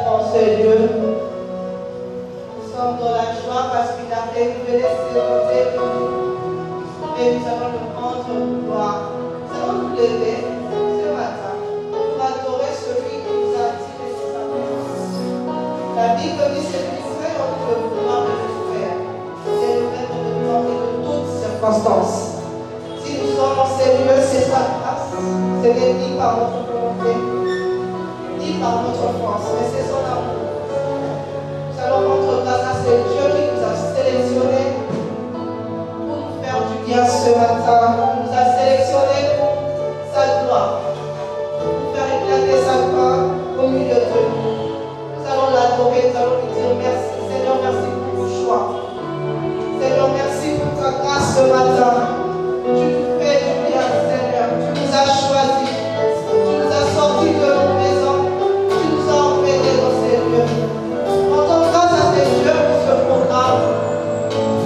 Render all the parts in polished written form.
pour ce Dieu. Nous sommes dans la joie parce qu'il a fait nous laisser monter pour nous. Et nous allons le rendre gloire. Nous allons nous lever ce matin pour adorer celui qui nous a attiré de sa présence. La Bible dit c'est plus vrai on peut vouloir de nous faire. C'est le fait de nous demander de toutes circonstances. Si nous sommes en ces lieux, c'est sa grâce. Ce n'est ni par notre volonté, ni par notre force, mais c'est son amour. Nous allons rendre grâce à ce Dieu qui nous a sélectionnés pour nous faire du bien ce matin. Il nous a sélectionnés pour sa gloire, pour nous faire éclater sa gloire au milieu de nous. Nous allons l'adorer, nous allons lui dire merci. Seigneur, merci pour vos choix. Seigneur, merci pour ta grâce ce matin. Tu nous fais du bien, Seigneur. Tu nous as choisis. Tu nous as sortis de nos maisons. Tu nous as emmenés dans ces lieux. Rendons grâce à ces dieux pour ce programme.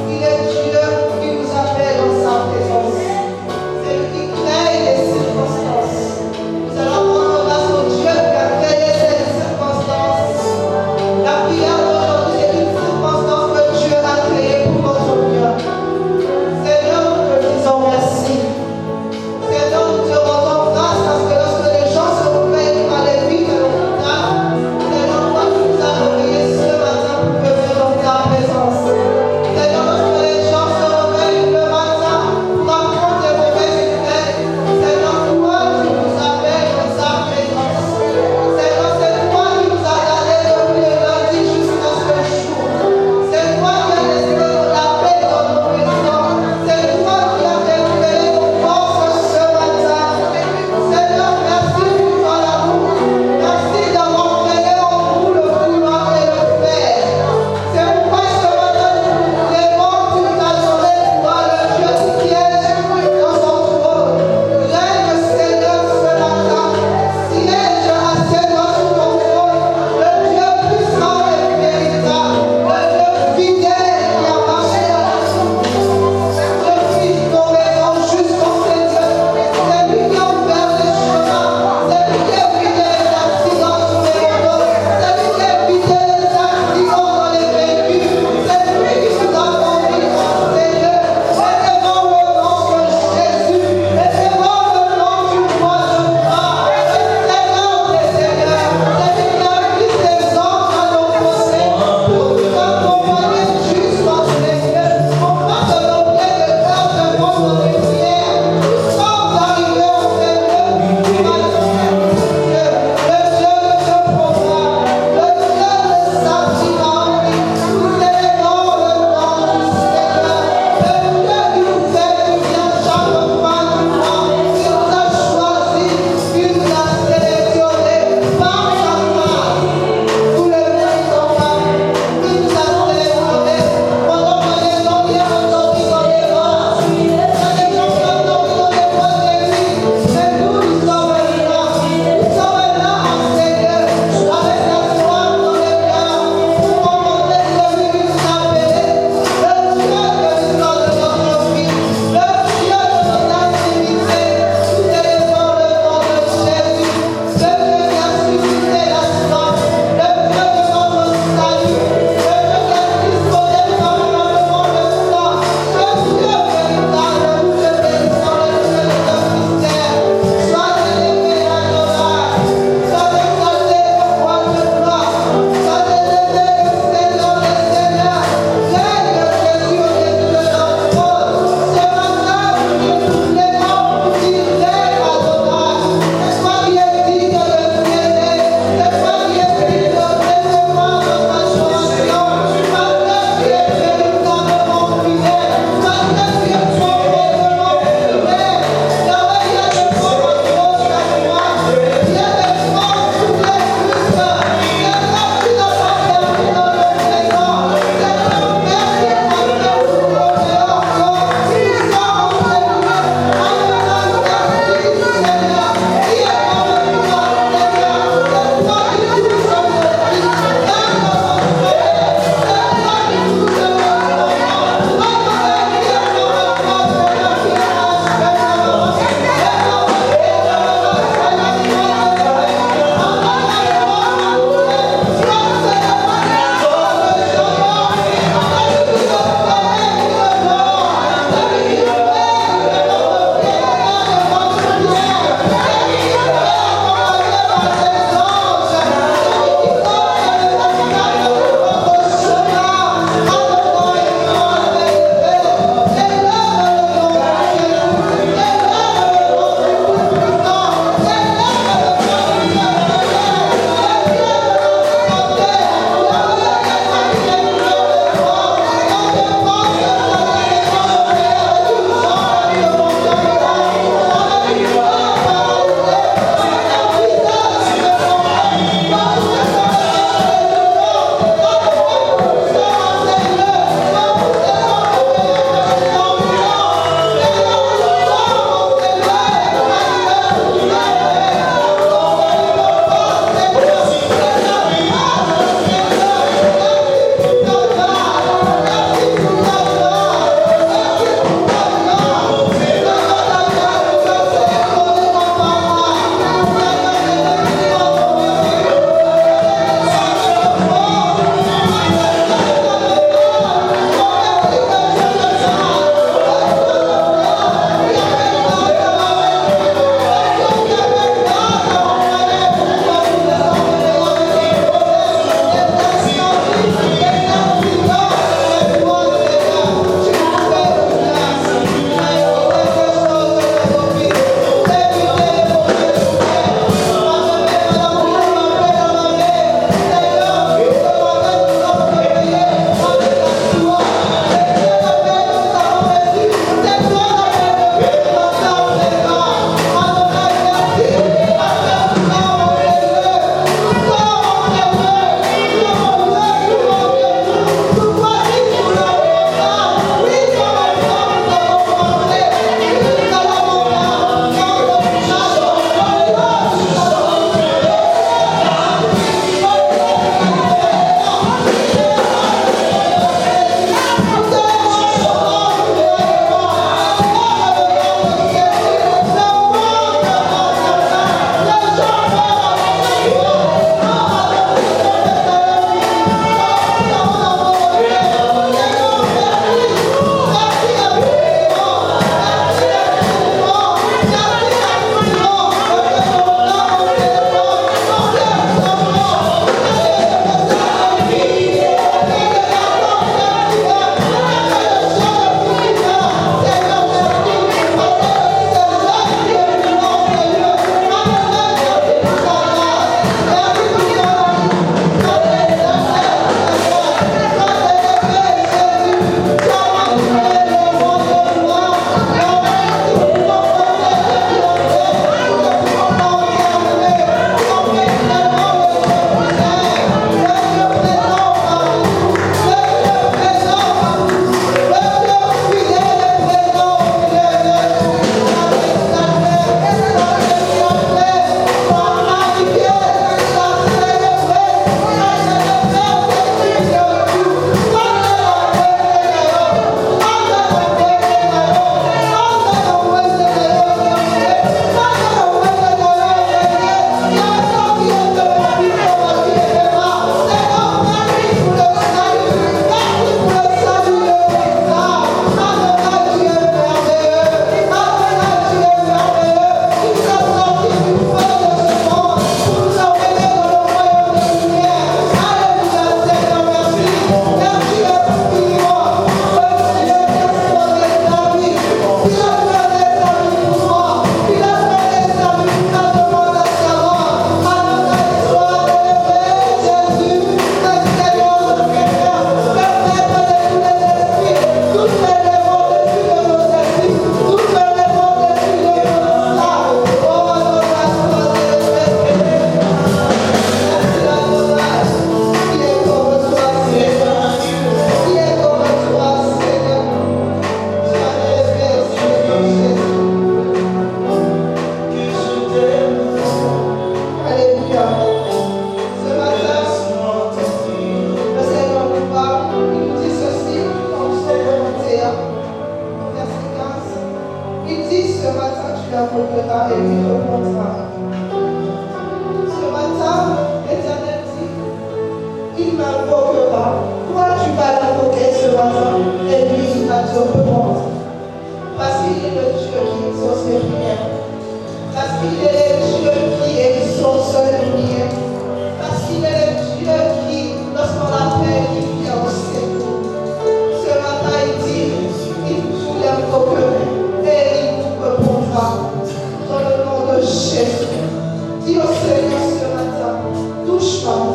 Il est Dieu qui nous appelle dans sa présence.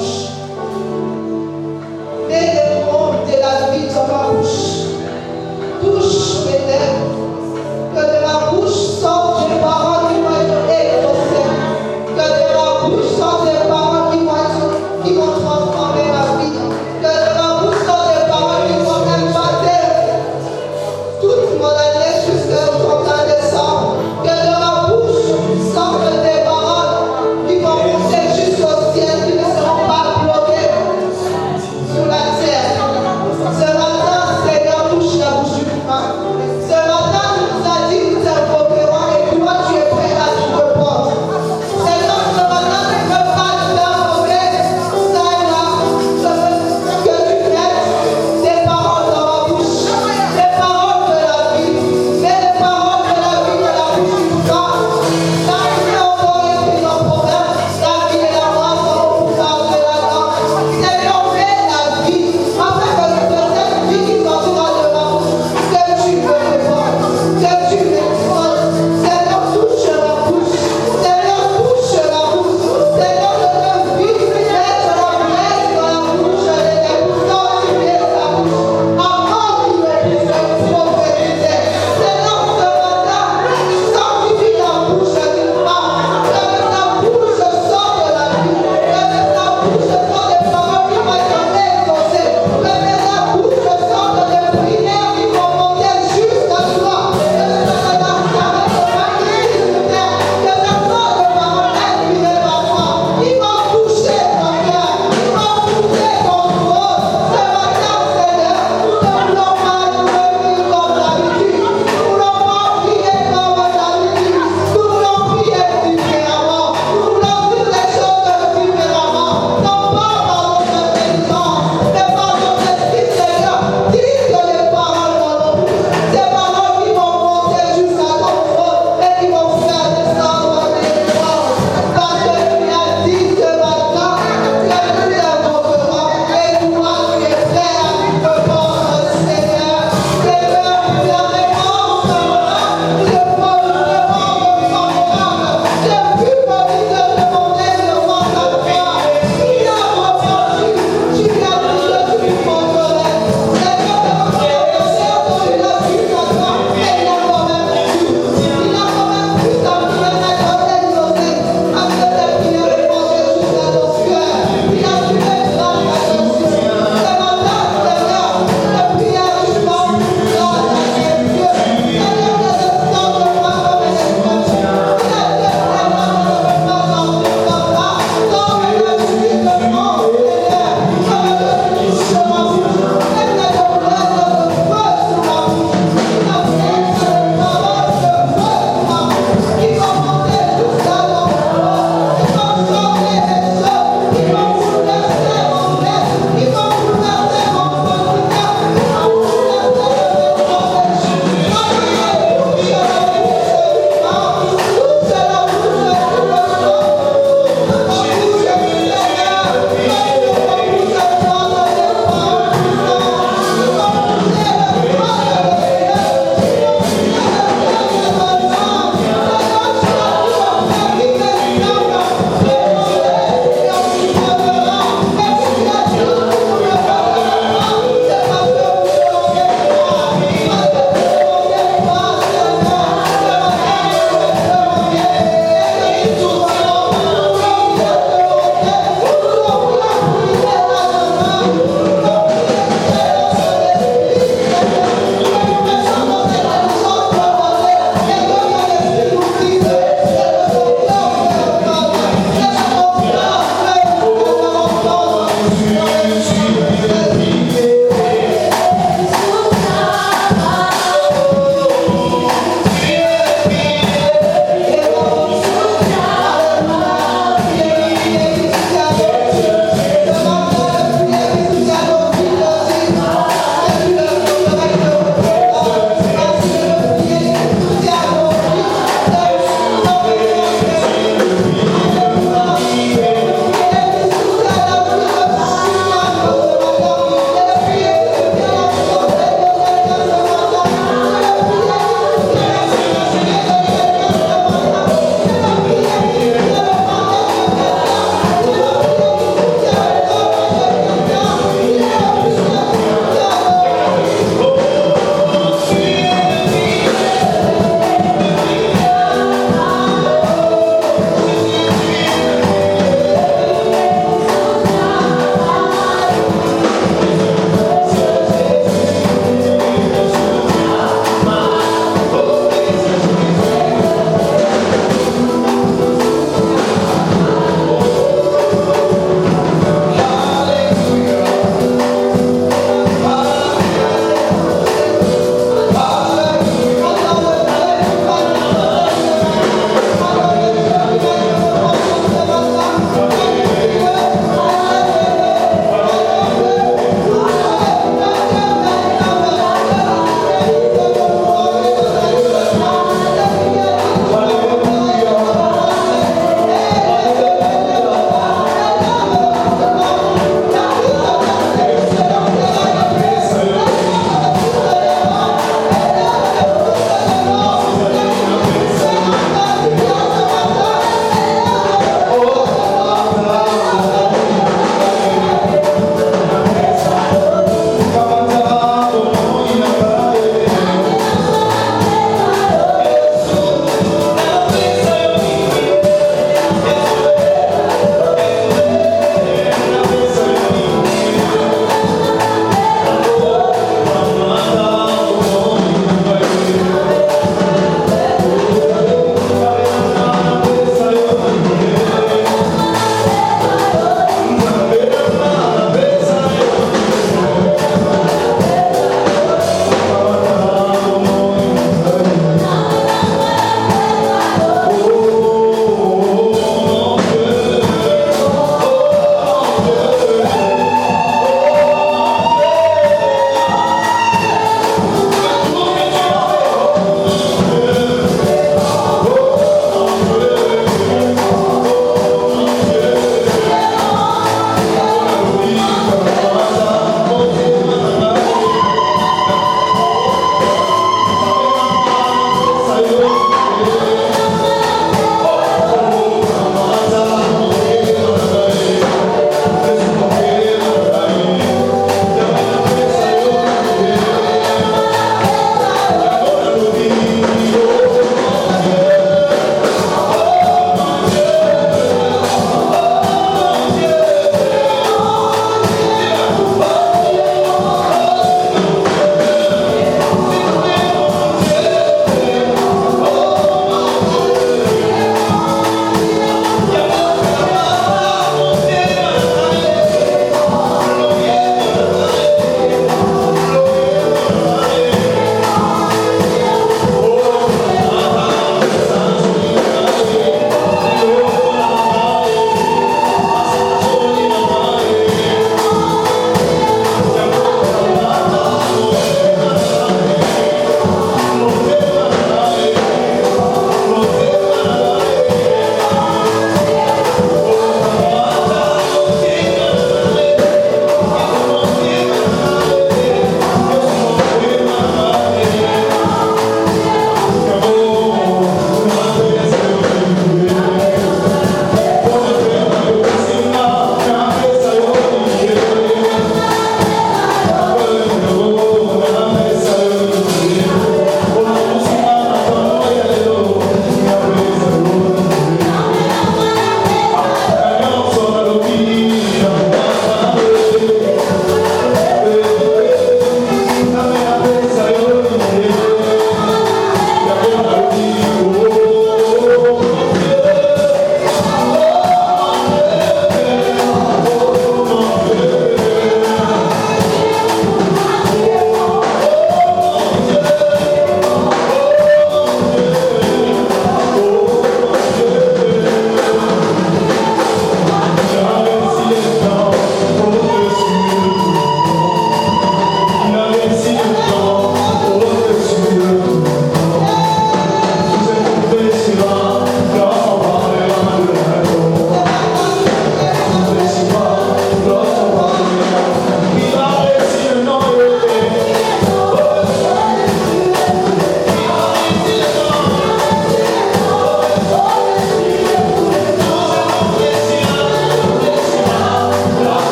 bouche. Mets les mots de la vie dans ma bouche. Touche mes lèvres. Que de ma bouche sortent des paroles qui vont être exaucées. Que de ma bouche sortent des paroles qui vont transformer ma vie. Que de ma bouche sortent des paroles qui vont impacter toute mon année jusqu'au 31 décembre. Que de ma bouche sortent des paroles qui vont monter jusqu'au ciel, qui ne seront pas bloquées.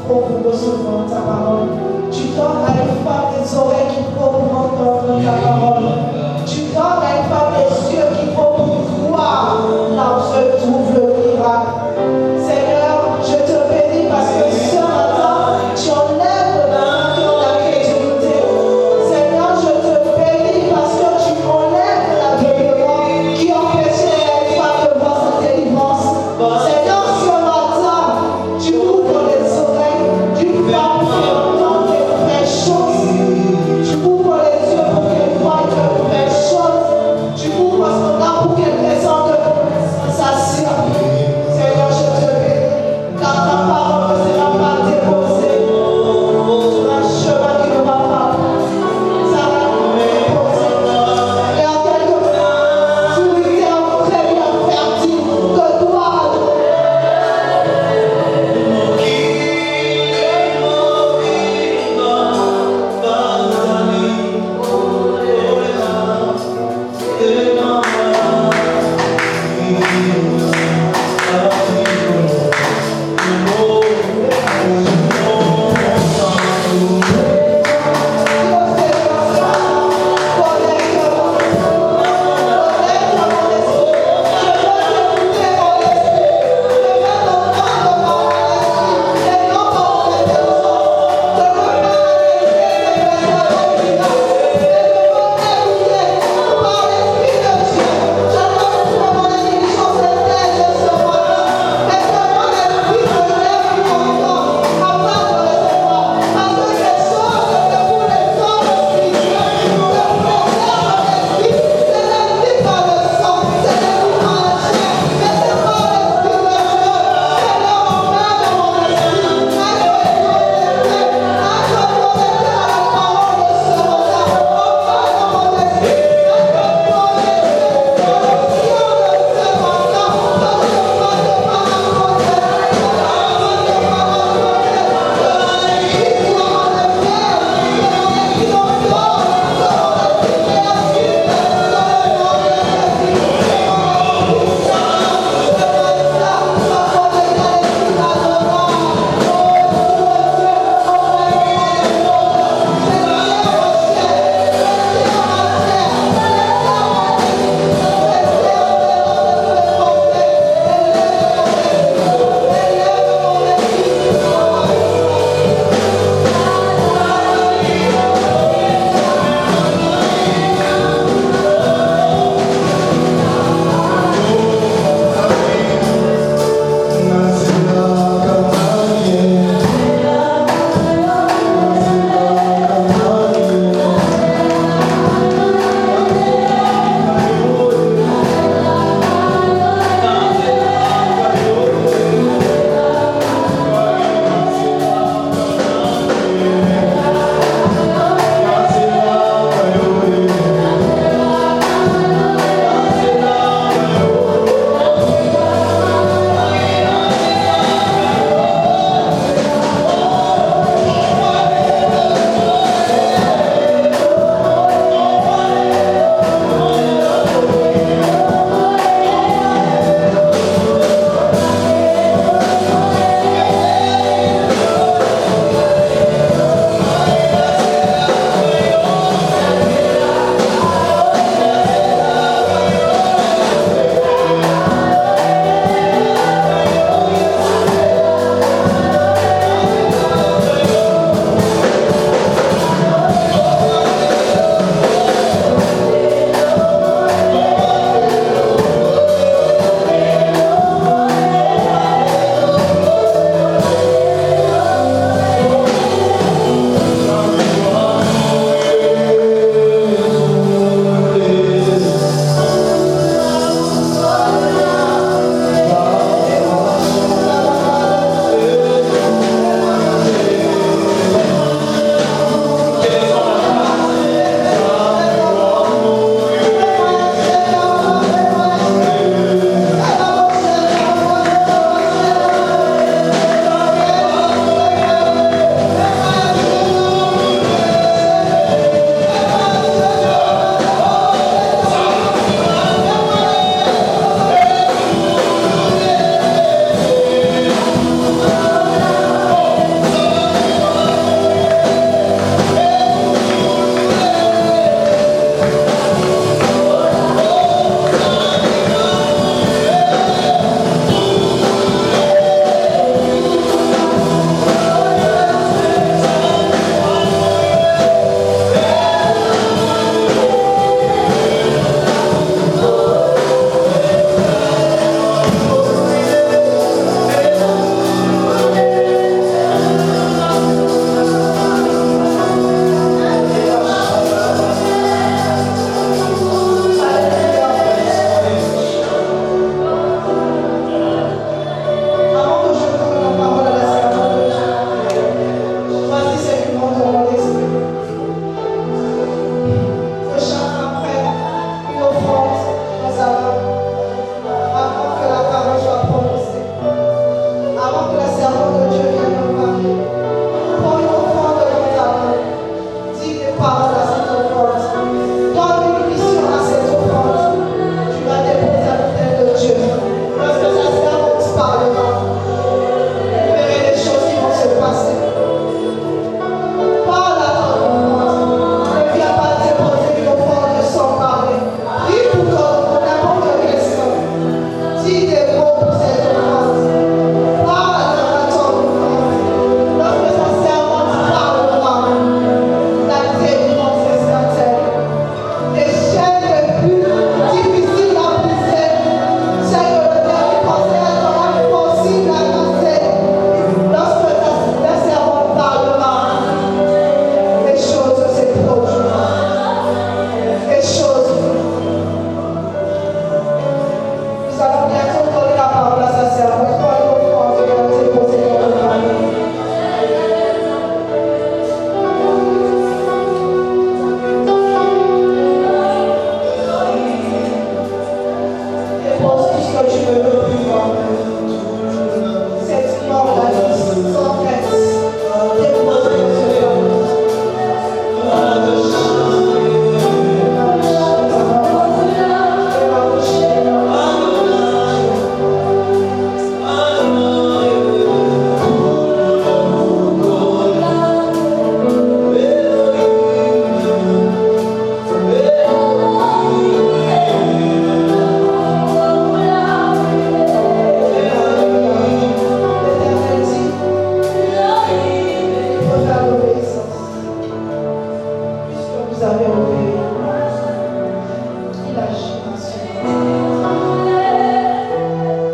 faut pour recevoir ta parole. Tu donnes à une femme des oreilles qu'il faut pour entendre ta parole. Tu donnes à une femme des yeux qu'il faut pour croire là où se trouve le miracle. Seigneur, je te bénis parce que ce matin, tu enlèves la crédulité. Seigneur, je te bénis parce que tu enlèves l'aveuglement qui empêchait les femmes de voir sa délivrance. Seigneur, ce matin, tu ouvres les oreilles d'une femme qui entend des vraies choses. d'agir,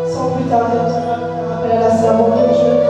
sans plus tarder, nous allons faire appel à la servante de Dieu.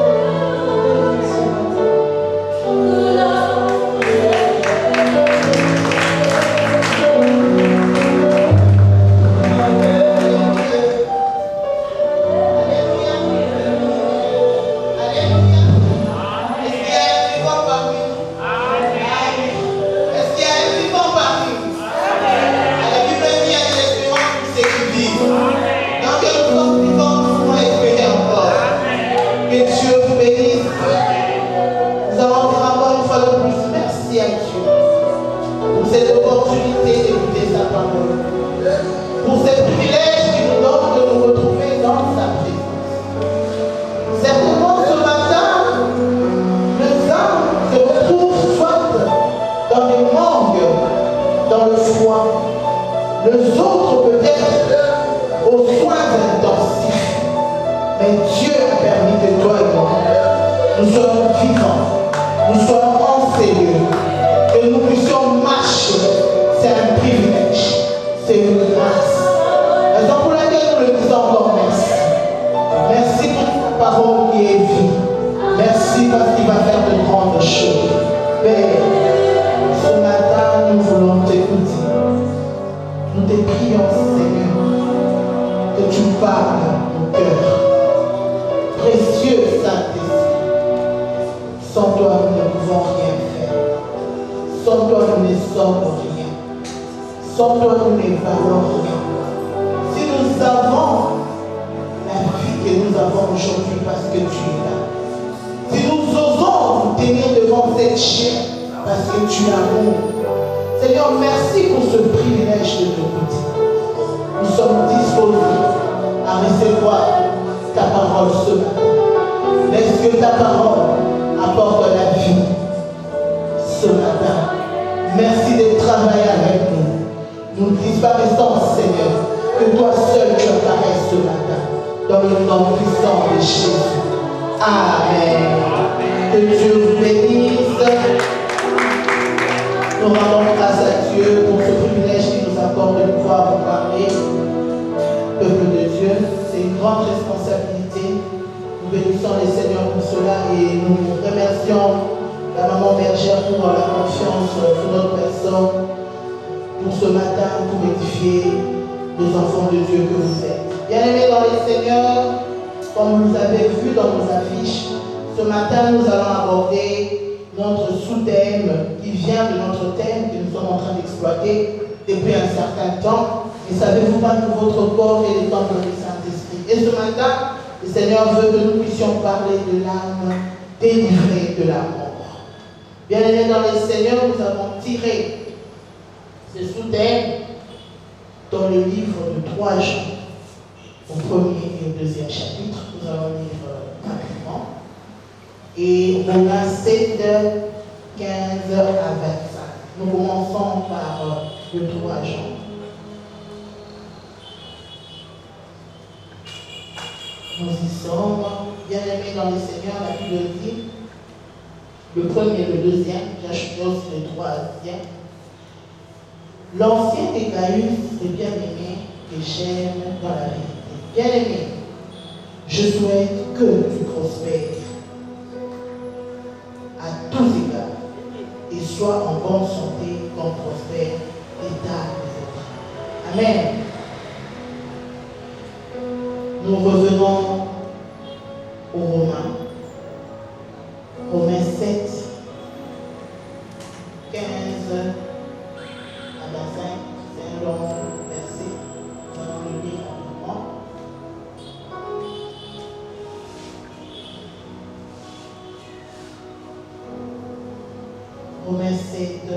Romains 7,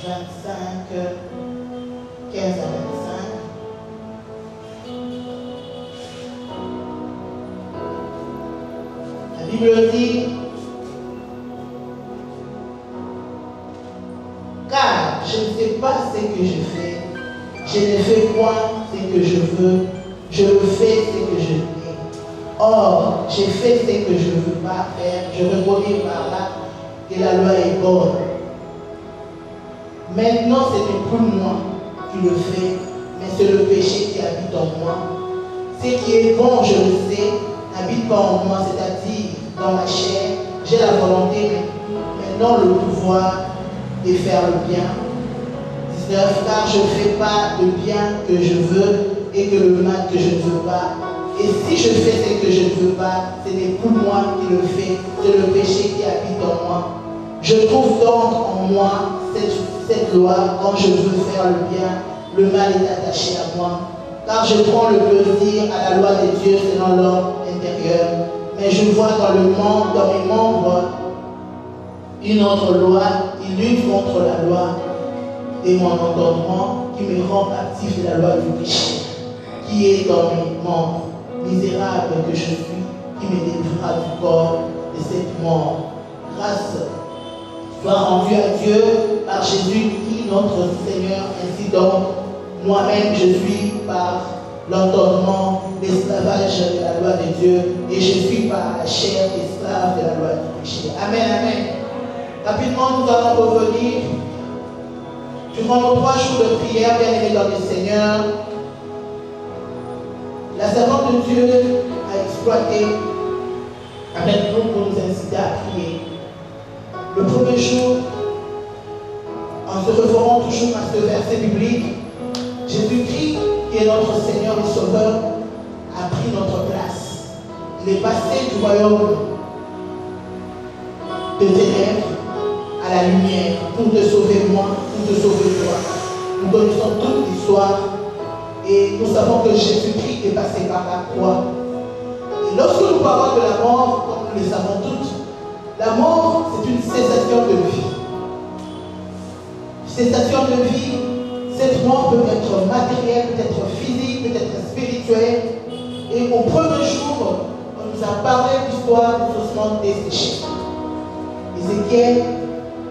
25, 15 à 25. La Bible dit, car je ne sais pas ce que je fais, je ne fais point ce que je veux, je fais ce que je hais. Or, j'ai fait ce que je ne veux pas faire, je reconnais par là que la loi est bonne. Maintenant, ce n'est plus moi qui le fait, mais c'est le péché qui habite en moi. Ce qui est bon, je le sais, n'habite pas en moi, c'est-à-dire dans ma chair. J'ai la volonté, mais non le pouvoir de faire le bien. 19. Car je ne fais pas le bien que je veux et que le mal que je ne veux pas. Et si je fais ce que je ne veux pas, ce n'est plus moi qui le fais, c'est le péché qui habite en moi. Je trouve donc en moi cette loi, quand je veux faire le bien, le mal est attaché à moi. Car je prends le plaisir à la loi de Dieu selon l'ordre intérieur. Mais je vois dans mes membres une autre loi qui lutte contre la loi et mon entendement qui me rend captif de la loi du péché, qui est dans mes membres. Misérable que je suis, qui me délivrera du corps de cette mort. Grâce soit rendue à Dieu par Jésus-Christ notre Seigneur. Ainsi donc, moi-même je suis par l'entendement l'esclavage de la loi de Dieu et je suis par la chair esclave de la loi du péché. Amen, amen. Rapidement, nous allons revenir durant nos 3 jours de prière, bien aimés dans le Seigneur. La servante de Dieu a exploité avec nous pour nous inciter à prier. Le premier jour, en se référant toujours à ce verset biblique, Jésus-Christ, qui est notre Seigneur et Sauveur, a pris notre place. Il est passé du royaume de ténèbres à la lumière pour te sauver moi, pour te sauver toi. Nous connaissons toute l'histoire. Et nous savons que Jésus-Christ est passé par la croix. Et lorsque nous parlons de la mort, comme nous le savons toutes, la mort, c'est une cessation de vie. Cessation de vie, cette mort peut être matérielle, peut être physique, peut être spirituelle. Et au premier jour, on nous a parlé de l'histoire des ossements desséchés. Ézéchiel,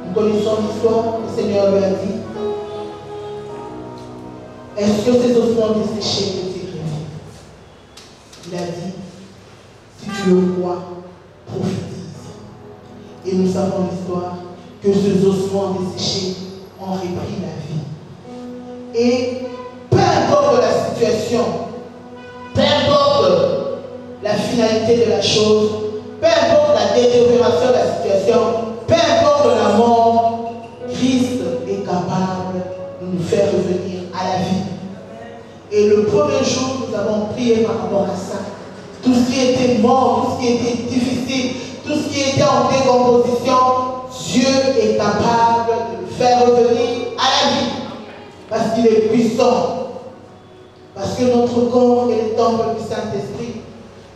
nous connaissons l'histoire, le Seigneur lui a dit, est-ce que ces ossements desséchés peuvent revivre? Il a dit, si tu le crois, prophétise. Et nous savons l'histoire que ces ossements desséchés ont repris la vie. Et peu importe la situation, peu importe la finalité de la chose, peu importe la détérioration de la situation, peu importe la mort, Christ est capable de nous faire revenir à la vie. Et le premier jour, nous avons prié par rapport à ça. Tout ce qui était mort, tout ce qui était difficile, tout ce qui était en décomposition, Dieu est capable de nous faire revenir à la vie. Parce qu'il est puissant. Parce que notre corps est le temple du Saint-Esprit.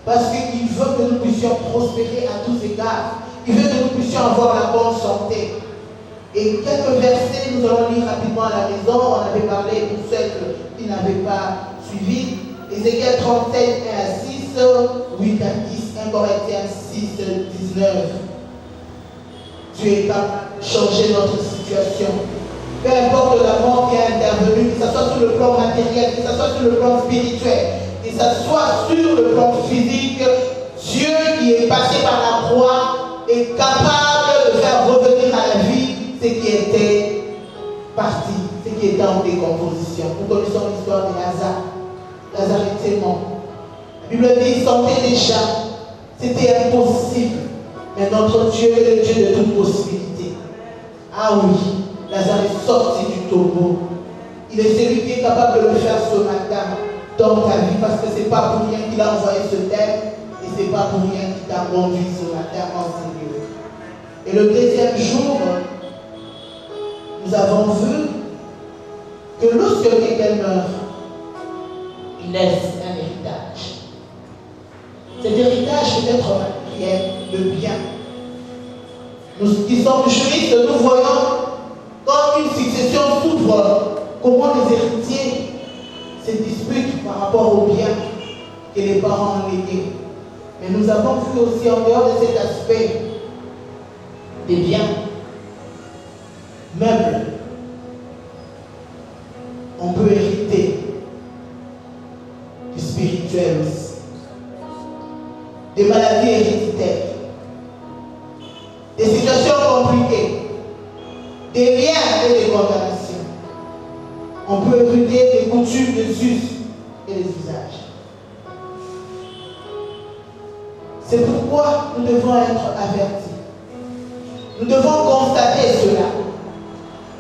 Parce qu'il veut que nous puissions prospérer à tous égards. Il veut que nous puissions avoir la bonne santé. Et quelques versets, nous allons lire rapidement à la maison. On avait parlé pour ceux qui n'avaient pas suivi. Ézéchiel 37, 1 à 6, 8 à 10, 1 Corinthiens 6, 19. Dieu est capable de changer notre situation. Peu importe la mort qui a intervenu, que ce soit sur le plan matériel, que ce soit sur le plan spirituel, que ce soit sur le plan physique, Dieu qui est passé par la croix est capable de faire revenir à la vie ce qui était parti, ce qui était en décomposition. Nous connaissons l'histoire de Lazare. Lazare était mort. La Bible dit qu'il sentait déjà. C'était impossible. Mais notre Dieu est le Dieu de toute possibilité. Ah oui, Lazare est sorti du tombeau. Il est celui qui est capable de le faire ce matin dans ta vie, parce que ce n'est pas pour rien qu'il a envoyé ce thème et ce n'est pas pour rien qu'il t'a conduit ce matin en Seigneur. Et le deuxième jour, nous avons vu que lorsque quelqu'un meurt, il laisse un héritage. Cet héritage peut être matériel, le bien. Nous qui sommes juristes, nous voyons quand une succession s'ouvre, comment les héritiers se disputent par rapport aux biens que les parents ont légués. Mais nous avons vu aussi en dehors de cet aspect des biens, meubles, on peut hériter du spirituel aussi. Des maladies héréditaires, des situations compliquées, des liens et des condamnations. On peut hériter réguliers, les coutumes, les us et les usages. C'est pourquoi nous devons être avertis. Nous devons constater cela.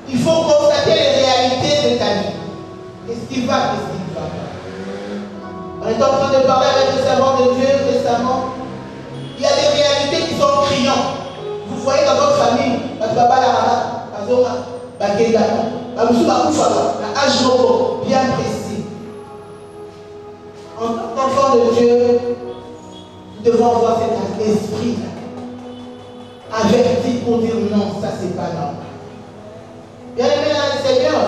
Il faut constater les réalités de ta vie. Qu'est-ce qui va, qu'est-ce qui ne va pas. On est en train de parler avec les servants de Dieu récemment. Il y a des réalités qui sont criantes. Vous voyez dans votre famille, bien précis. En tant qu'enfant de Dieu, nous devons avoir cet esprit averti pour dire non, ça c'est pas normal. Bien aimé dans le Seigneur,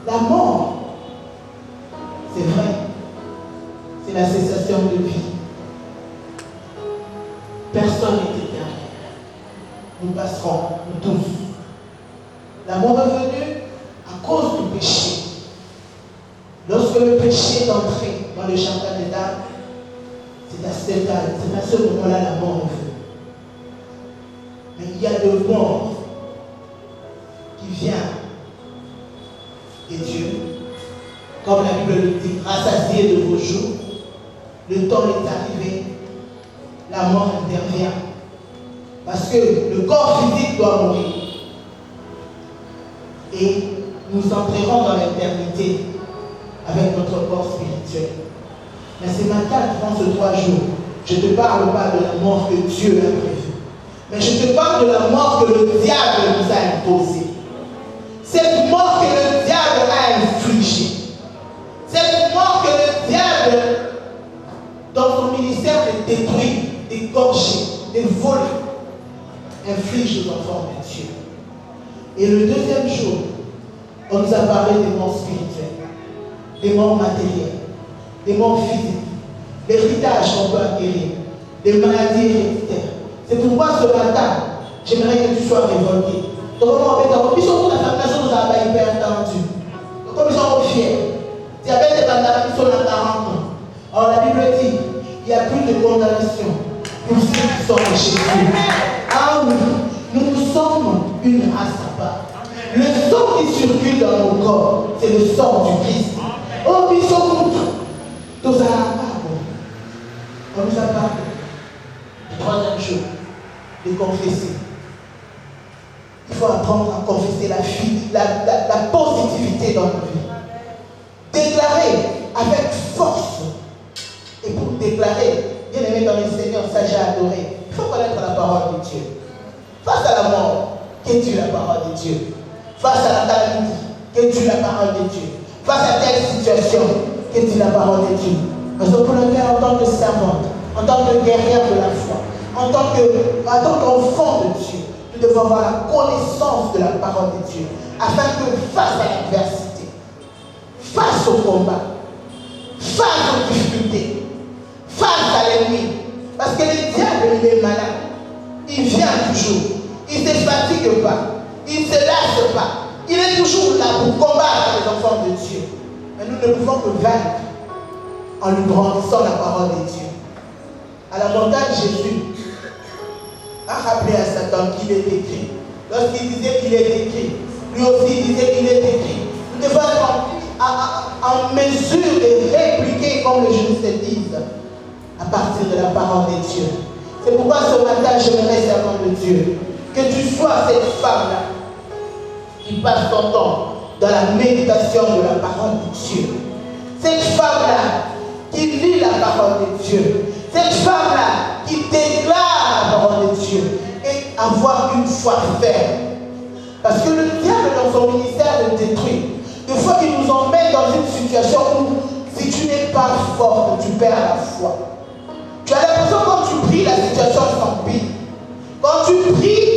la mort, c'est vrai, c'est la cessation de vie. Personne n'est éternel. Nous passerons, nous tous. La mort est venue à cause du péché. Lorsque le péché est entré dans le jardin d'Éden, c'est à ce moment-là la mort est venue. Mais il y a de mort qui vient de Dieu. Comme la Bible le dit, rassasié de vos jours, le temps est arrivé, la mort intervient. Parce que le corps physique doit mourir. Et nous entrerons dans l'éternité avec notre corps spirituel. Mais ce matin, durant ces 3 jours, je ne te parle pas de la mort que Dieu a prévue. Mais je te parle de la mort que le diable nous a imposée. Cette mort que le diable a infligée. Cette mort que le diable, dans son ministère, de détruire, d'égorger, de voler, inflige aux enfants de Dieu. Et le deuxième jour, on nous a parlé des morts spirituelles, des morts matérielles, des morts physiques, l'héritage qu'on peut acquérir, des maladies héréditaires. C'est pourquoi ce matin, j'aimerais que tu sois révolté. Donc, ils sont tous la famille, nous avons hyper entendu. Comme ils sont fiers. Diabète et bandana, ils sont à 40 ans. Alors la Bible dit, il n'y a plus de condamnation pour ceux qui sont en Jésus. Ah oui, nous sommes une race à part. Le sang qui circule dans nos corps, c'est le sang du Christ. Oh, ils sont tous à on nous a parlé du 3e jour de confesser. Il faut apprendre à confesser la positivité dans nos vies. Déclarer avec force. Et pour déclarer, bien aimé dans le Seigneur, sage à adorer, il faut connaître la parole de Dieu. Face à la mort, qu'est-ce que la parole de Dieu? Face à la calamité, qu'est-ce que la parole de Dieu? Face à telle situation, qu'est-ce que la parole de Dieu? Parce que pour le cœur, en tant que servante, en tant que guerrière de la foi, en tant qu'enfant de Dieu, nous devons avoir la connaissance de la parole de Dieu, afin que face à l'adversité, face au combat, face aux difficultés, face à l'ennemi, parce que le diable, il est malin, il vient toujours, il ne se fatigue pas, il ne se lasse pas, il est toujours là pour combattre les enfants de Dieu. Mais nous ne pouvons que vaincre en lui brandissant la parole de Dieu. À la montagne, Jésus a rappelé à Satan qu'il est écrit. Lorsqu'il disait qu'il est écrit, lui aussi disait qu'il est écrit. Nous devons être en mesure de répliquer comme les juristes disent à partir de la parole de Dieu. C'est pourquoi ce matin, j'aimerais, servant de Dieu, que tu sois cette femme-là qui passe son temps dans la méditation de la parole de Dieu. Cette femme-là qui lit la parole de Dieu. Cette femme-là qui déclare la parole de Dieu et avoir une foi ferme. Parce que le diable, dans son ministère, le détruit. Des fois, il nous emmène dans une situation où, si tu n'es pas fort, tu perds la foi. Tu as l'impression, quand tu pries, la situation s'empile. Quand tu pries,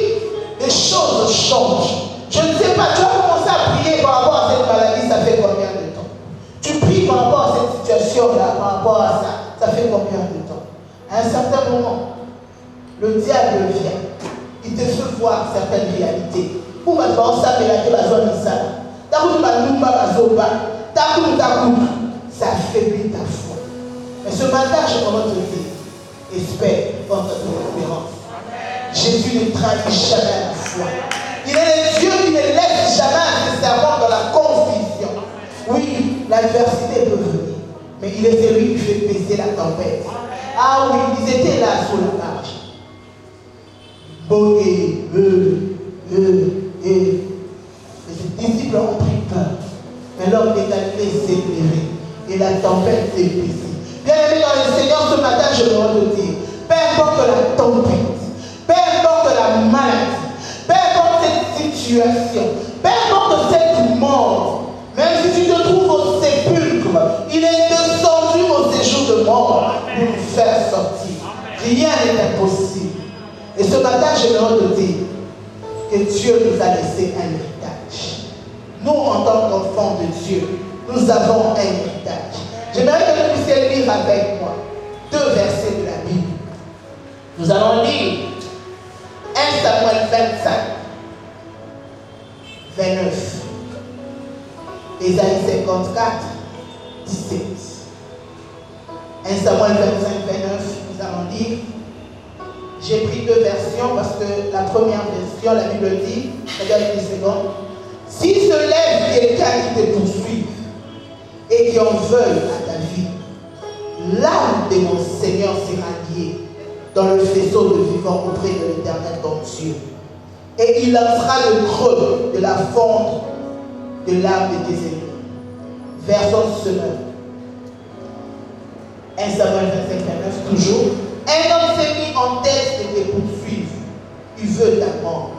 les choses changent. Je ne sais pas, tu as commencé à prier par rapport à cette maladie, ça fait combien de temps? Tu pries par rapport à cette situation-là, par rapport à ça fait combien de temps? À un certain moment, le diable vient. Il te fait voir certaines réalités. Pour ma part, ça fait la ça affaiblit ta foi. Mais ce matin, je commence à te dire, espère dans ta espérance. Jésus ne trahit jamais la foi. Il est le Dieu qui ne laisse jamais ses servants dans la confusion. L'adversité peut venir, mais il est celui qui fait baisser la tempête. Ah oui, ils étaient là sous la marche. Bogué, les disciples ont pris peur. Mais l'homme de Galilée s'est levé et la tempête s'est baissée. Bien-aimé dans le Seigneur, ce matin, je veux te dire, peu importe la tempête, peu importe la maladie, peu importe cette situation, peu importe cette mort, même si tu te trouves au sépulcre, il est descendu au séjour de mort pour nous faire sortir. Rien n'est impossible. Et ce matin, je veux te dire que Dieu nous a laissé un héritage. Nous, en tant qu'enfants de Dieu, nous avons un héritage. J'aimerais que vous puissiez lire avec moi 2 versets de la Bible. Nous allons lire 1 Samuel 25, 29. Ésaïe 54, 17. 1 Samuel 25, 29, nous allons lire. J'ai pris 2 versions parce que la première version, la Bible dit, regarde une seconde, si se lève quelqu'un qui te poursuit et qui en veuille à ta vie, l'âme de mon Seigneur sera liée dans le faisceau de vivants auprès de l'Éternel ton Dieu. Et il lancera le creux de la fente de l'âme de tes ennemis. Versons ce même. 1 Samuel 25, 29, toujours. Un homme s'est mis en tête de te poursuivre. Il veut ta mort.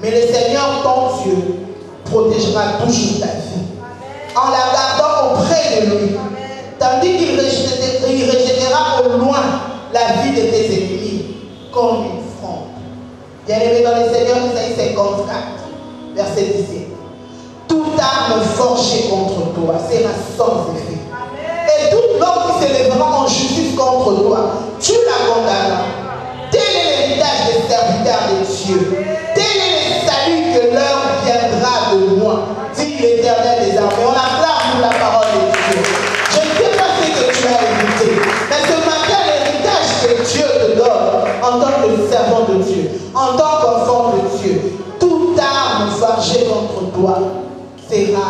Mais le Seigneur, ton Dieu, protégera toujours ta vie. En la gardant auprès de lui. Tandis qu'il rejettera au loin la vie de tes ennemis comme une fronde. Bien-aimé dans le Seigneur, Isaïe 54, verset 17. Toute arme forgée contre toi sera sans effet. Et toute l'homme qui s'élèvera en justice contre toi, tu la condamneras. Tel est l'héritage des serviteurs de Dieu. Tel est le salut que l'heure viendra de moi, dit l'Éternel des armées. On acclame pour la parole de Dieu. Je ne sais pas ce que tu as hérité, mais ce matin, l'héritage que Dieu te donne en tant que servant de Dieu, en tant qu'enfant de Dieu, toute arme forgée contre toi sera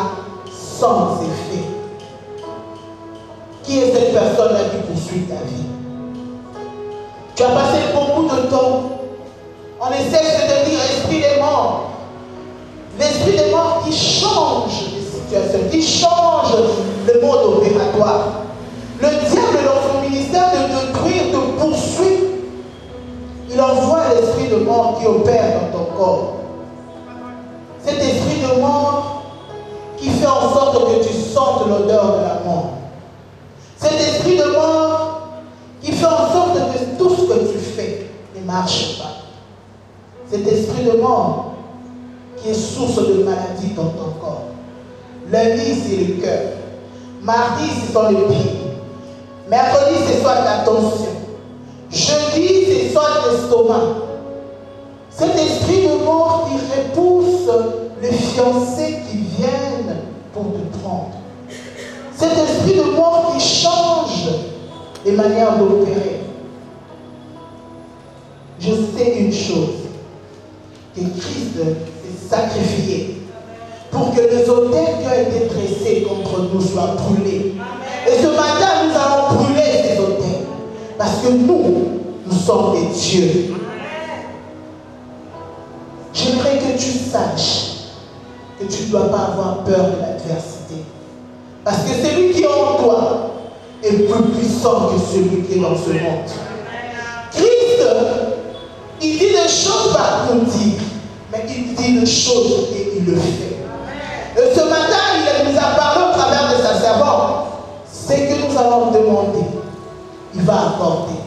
sans effet. Qui est cette personne-là qui poursuit ta vie? Tu as passé beaucoup de temps. On essaie de te dire esprit des morts. L'esprit des morts qui change les situations, qui change le mode opératoire. Le diable dans son ministère de détruire, de poursuivre, il envoie l'esprit de mort qui opère dans ton corps. Cet esprit de mort qui fait en sorte que tu sentes l'odeur de la mort. Cet esprit de mort qui fait en sorte que tout ce que tu fais ne marche pas. Cet esprit de mort qui est source de maladie dans ton corps. Lundi, c'est le cœur. Mardi, ce sont les pieds. Mercredi, c'est soit la tension. Jeudi, c'est soit l'estomac. Cet esprit de mort qui repousse les fiancés qui viennent pour te prendre. Cet esprit de mort qui change les manières d'opérer. Je sais une chose, que Christ s'est sacrifié pour que les autels qui ont été dressés contre nous soient brûlés. Et ce matin, nous allons brûler ces autels parce que nous sommes des dieux. J'aimerais que tu saches que tu ne dois pas avoir peur de l'adversité. Parce que celui qui est en toi est plus puissant que celui qui est dans ce monde. Christ, il dit des choses par pour dire, mais il dit des choses et il le fait. Et ce matin, il nous a parlé au travers de sa servante. Ce que nous allons demander, il va accorder.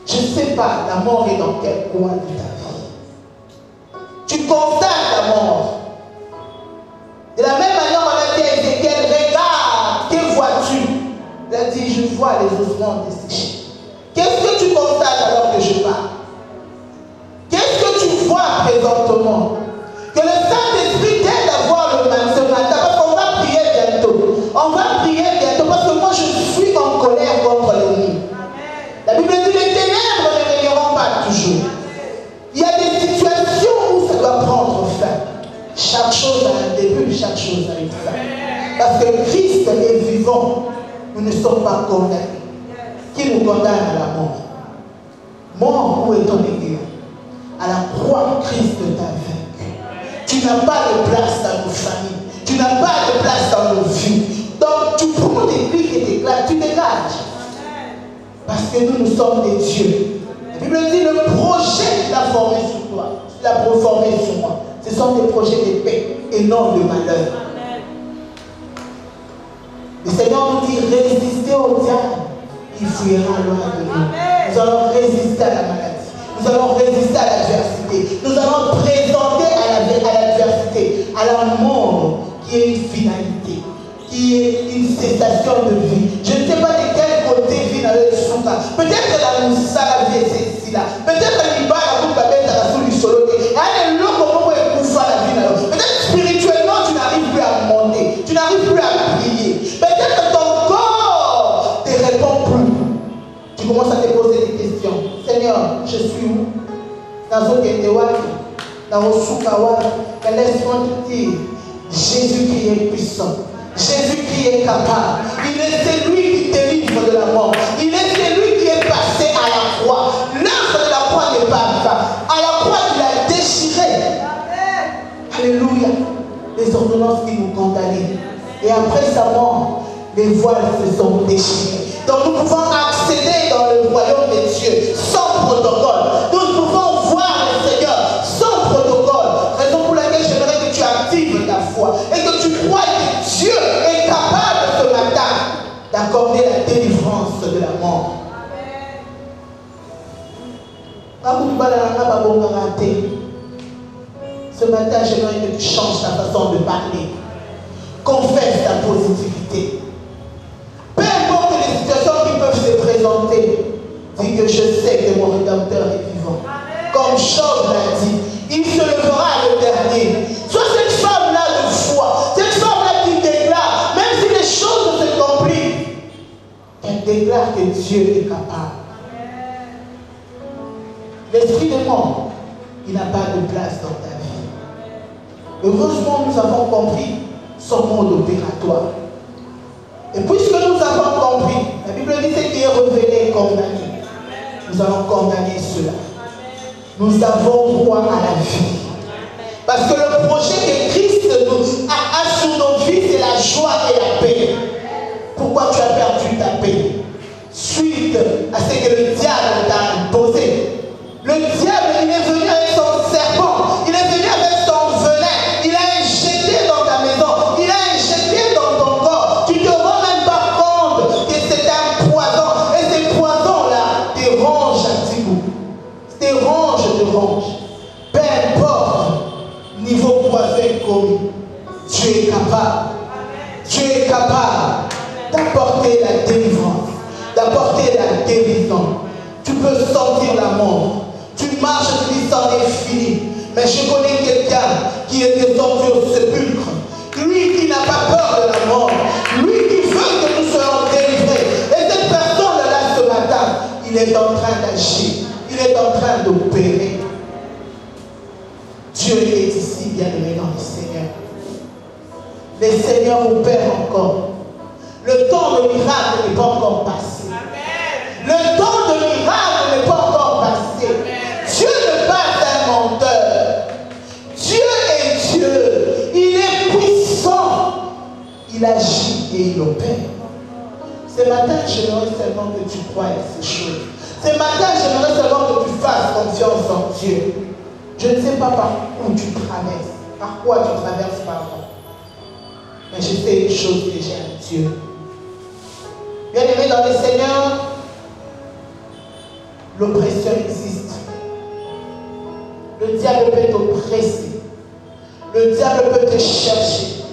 Je ne sais pas, la mort est dans quel coin de ta vie. Tu constates la mort. De la même manière, on a dit à Ézéchiel, regarde, que vois-tu? Il a dit, je vois les ossements desséchés. Qu'est-ce que tu constates alors que je parle? Qu'est-ce que tu vois présentement? Que le Saint-Esprit t'aide à voir le mal ce matin, parce qu'on va prier bientôt. On va prier bientôt, parce que moi je suis en colère contre l'ennemi. La Bible dit, les ténèbres ne régneront pas toujours. Il y a des situations où ça doit prendre fin. Chaque chose a un début, chaque chose a une fin. Parce que Christ est vivant, nous ne sommes pas condamnés. Qui nous condamne à la mort? Mort, où est ton aiguille? À la croix, Christ t'a vaincu. Tu n'as pas de place dans nos familles. Tu n'as pas de place dans nos vies. Donc tu prends des clics et des claques, tu dégages. Parce que nous sommes des dieux. La Bible dit le projet qu'il a formé sur toi, qu'il a formé sur moi, ce sont des projets de paix et non de malheur. Le Seigneur nous dit résistez au diable, il fuira loin de nous. Nous allons résister à la maladie. Nous allons résister à l'adversité. Nous allons présenter à l'adversité, à la mort, qui est une finalité, qui est une cessation de vie. Je ne sais pas de quel côté vit dans le souka. Peut-être que la moussa, la vie est celle-ci là. Peut-être que l'Iba, la coupe, la bête, la sous du solo. Peut-être spirituellement, tu n'arrives plus à monter. Tu n'arrives plus à prier. Peut-être que ton corps ne te répond plus. Tu commences à te poser des questions. Seigneur, je suis où? Dans un Gendewaki, dans un Soukawaki. Mais laisse-moi te dire, Jésus qui est puissant, Jésus qui est capable, il est celui qui délivre de la mort, il est celui qui est passé à la croix. L'œuvre de la croix n'est pas grave. À la croix, il a déchiré. Alléluia. Les ordonnances qui nous condamnaient. Et après sa mort, les voiles se sont déchirées. Donc nous pouvons accéder dans le royaume des cieux sans protocole. Nous pouvons voir le Seigneur sans protocole. Raison pour laquelle j'aimerais que tu actives ta foi et que tu crois que Dieu est capable ce matin d'accorder la délivrance de la mort. Ce matin, j'aimerais que tu changes ta façon de parler. Confesse ta positivité. Peu importe les situations qui peuvent se présenter, dis que je sais que mon Rédempteur est vivant. Comme Job l'a dit, il se levera le dernier. Sois cette femme-là de foi, cette femme-là qui déclare, même si les choses se compliquent, elle déclare que Dieu est capable. L'esprit de mort, il n'a pas de place dans ta vie. Heureusement, nous avons compris son mode opératoire. Et puisque nous avons compris, la Bible dit ce qui est révélé est condamné. Nous allons condamner cela. Nous avons droit à la vie. Parce que le projet que Christ a sur nos vies, c'est la joie et la paix. Pourquoi tu as perdu ta paix? Suite à ce que le diable t'a imposé. Le diable, il est venu avec son serpent, il est venu avec son venin, il a injecté dans ta maison, il a injecté dans ton corps. Tu ne te rends même pas compte que c'est un poison. Et ce poison-là te ronge un petit bout. Te ronge. Peu importe, niveau poison commis, tu es capable. Tu es capable d'apporter la délivrance, d'apporter la guérison. Tu peux sentir la mort. Tu marches, tu dis c'en est fini. Mais je connais quelqu'un qui est descendu au sépulcre. Lui qui n'a pas peur de la mort. Lui qui veut que nous soyons délivrés. Et cette personne-là, ce matin, il est en train d'agir. Il est en train d'opérer. Dieu est ici, bien-aimé dans le Seigneur. Le Seigneur opère encore. Le temps de miracle n'est pas encore passé. Le temps de miracle n'est pas encore passé. Dieu n'est pas un menteur. Dieu est Dieu. Il est puissant. Il agit et il opère. Ce matin, j'aimerais seulement que tu croies à ces choses. Ce matin, j'aimerais seulement que tu fasses confiance en Dieu. Je ne sais pas par où tu traverses, par quoi tu traverses, pardon. Mais je sais une chose que j'ai un Dieu. Bien-aimé dans le Seigneur, l'oppression existe. Le diable peut t'oppresser. Le diable peut te chercher.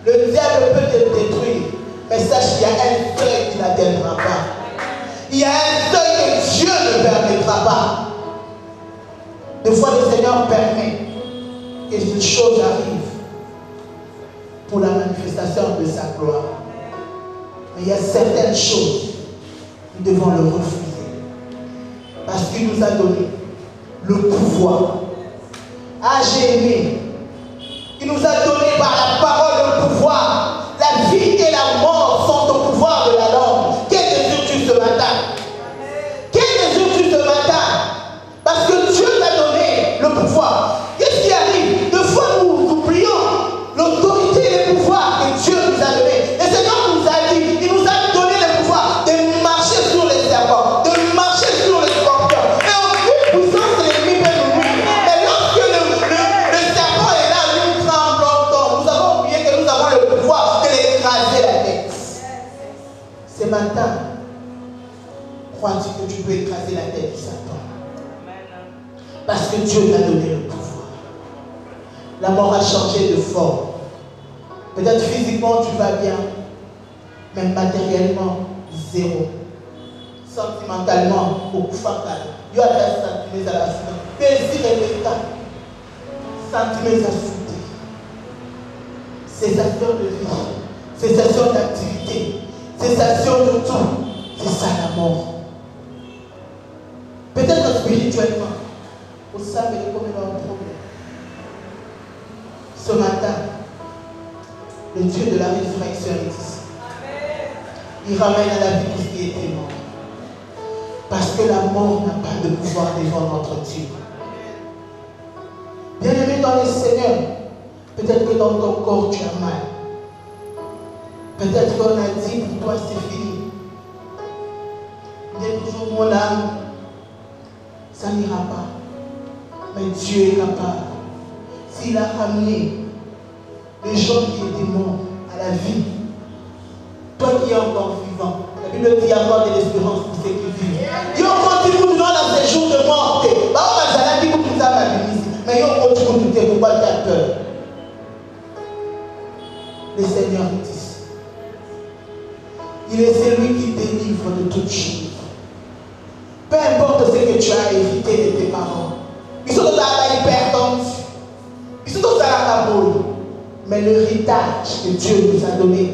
Le diable peut te détruire. Mais sache qu'il y a un seuil qui n'atteindra pas. Il y a un seuil que Dieu ne permettra pas. Des fois, le Seigneur permet que ces choses arrivent pour la manifestation de sa gloire. Mais il y a certaines choses, nous devons le refuser. Parce qu'il nous a donné le pouvoir. Ah, j'ai aimé. Il nous a donné par la parole le pouvoir, la matin, crois-tu que tu peux écraser la tête de Satan? Parce que Dieu t'a donné le pouvoir. La mort a changé de forme. Peut-être physiquement tu vas bien, mais matériellement, zéro. Sentimentalement, beaucoup fatal. Il y a des sentiments à la fin. Désir et l'état. Sentiments à souder. Cessation de vie. Cessation d'activité. Cessation de tout. C'est ça la mort. Peut-être spirituellement, vous savez comment il y a un problème. Ce matin, le Dieu de la résurrection est ici. Il ramène à la vie tout ce qui était mort. Parce que la mort n'a pas de pouvoir devant notre Dieu. Bien-aimé dans le Seigneur, peut-être que dans ton corps tu as mal. Peut-être qu'on a dit pour toi c'est fini. Il est toujours mon âme. Ça n'ira pas. Mais Dieu est capable. S'il a ramené les gens qui étaient morts à la vie, toi qui es encore vivant, la Bible dit encore de l'espérance pour ceux qui vivent. Il y a encore des gens dans ces jours de mort. Mais il y a encore des gens pourquoi tu as peur. Le Seigneur est ici. Il est celui qui délivre de toutes choses. Peu importe ce que tu as évité de tes parents. Ils sont dans la hypertension. Ils sont dans la boule. Mais l'héritage que Dieu nous a donné,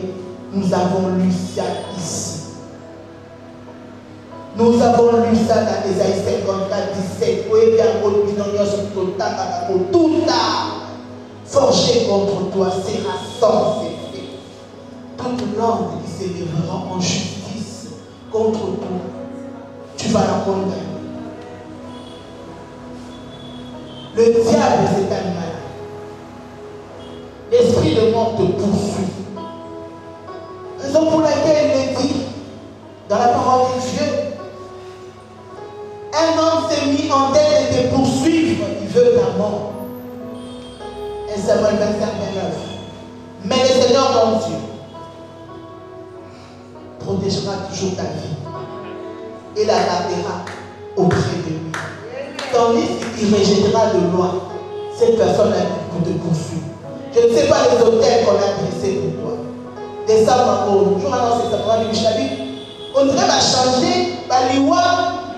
nous avons lu ça ici. Nous avons lu ça dans Ésaïe 54, 17. Tout a forgé contre toi sera sans effet. Toute langue qui s'élèvera en justice contre toi, tu vas la condamner. Le diable, c'est un malade. L'esprit de mort te poursuit. Raison pour laquelle il est dit dans la parole de Dieu, un homme s'est mis en tête de te poursuivre, il veut ta mort. 1 Samuel 25, 29. Mais le Seigneur ton Dieu protégera toujours ta vie et la gardera auprès de lui. Tandis qu'il rejettera de loin cette personne-là pour te poursuivre. Je ne sais pas les hôtels qu'on a dressés pour toi. Des sables au jour annoncé, ça va lui on dirait va changer, va l'iwa,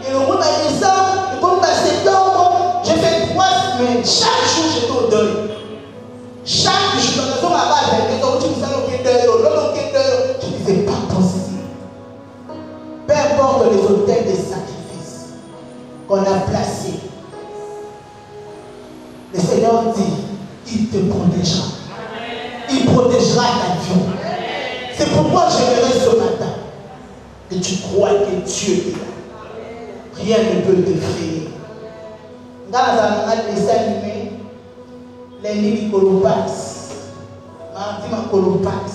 et le monde va descendre, et comme va septembre, j'ai fait 3 semaines. Chaque jour, j'étais au deuil. Chaque jour, dans la base, je disais pas possible. Peu importe les hôtels de sacrifice qu'on a placés, le Seigneur dit, il te protégera. Il protégera ta vie. C'est pourquoi j'aimerais ce matin que tu crois que Dieu est là. Rien ne peut te créer. Dans un dessin animé, les nuits Colopax, mardi ma Colopax,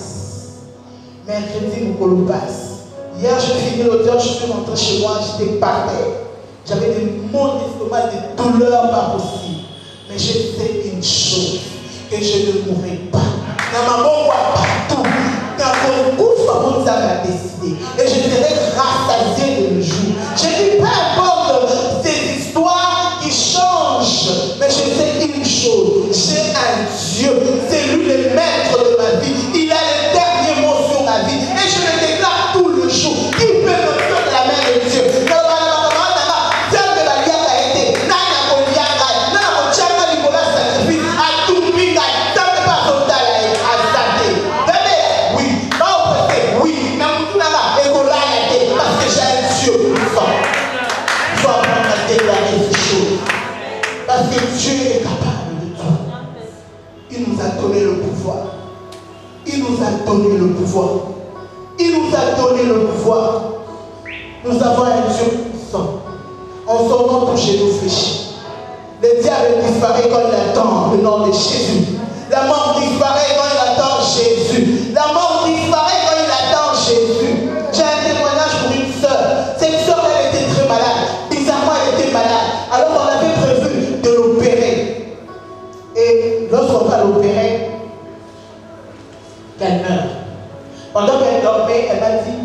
mercredi mon Colopax. Hier je finis l'auteur, je suis rentré chez moi, j'étais par terre. J'avais des maux d'estomac, des douleurs pas possibles. Mais je sais une chose, que je ne mourrai pas. Dans ma bombe partout, dans mon gouffre, ça m'a décidé. Et je serai rassasié de le jour. Je dis peu importe ces histoires qui changent, mais je sais une chose, j'ai un Dieu, c'est lui le maître de ma vie. Il a le dernier mot sur ma vie. Et je le déclare tout le jour. Qui peut me faire de la main de Dieu? Parce que Dieu est capable de tout. Il nous a donné le pouvoir. Il nous a donné le pouvoir. Il nous a donné le pouvoir. Nous avons un Dieu puissant. En son nom, tout chez nous fléchit. Le diable disparaît quand il attend le nom de Jésus. La mort disparaît quand il attend Jésus. La mort disparaît quand il attend Jésus. J'ai un témoignage pour une sœur. Cette sœur, elle était très malade. Bizarrement, elle était malade. Alors on avait prévu de l'opérer. Et lorsqu'on va l'opérer, qu'elle meurt. Pendant qu'elle dormait, elle m'a dit,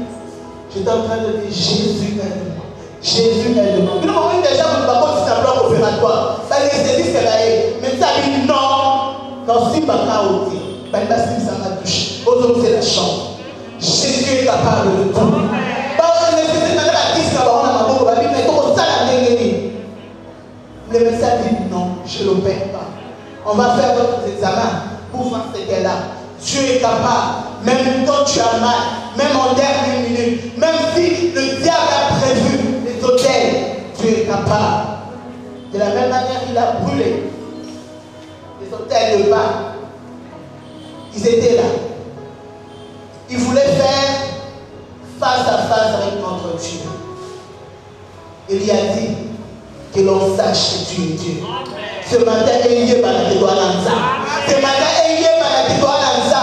J'étais en train de dire Jésus aide-moi. Jésus aide-moi. Puis, on dit déjà, vous ne pouvez pas faire un bloc opératoire. Ça l'anesthésiste qu'elle a eu. Mais ça dit non. Non, si ma main au pied. Parce que ça m'a touché. Aujourd'hui, c'est la chambre. Jésus est capable de tout. Le médecin dit non, je ne l'opère pas. On va faire d'autres examens pour voir ce qu'elle a. Dieu est capable, même quand tu as mal, même en dernière minute, même si le diable a prévu les hôtels, Dieu est capable. De la même manière, il a brûlé les hôtels de Baal. Ils étaient là. Ils voulaient faire face à face avec notre Dieu. Il y a dit que l'on sache que tu es Dieu. Ce matin, ayez pas la tétoile en ça. Ce matin, ayez pas la tétoile en ça.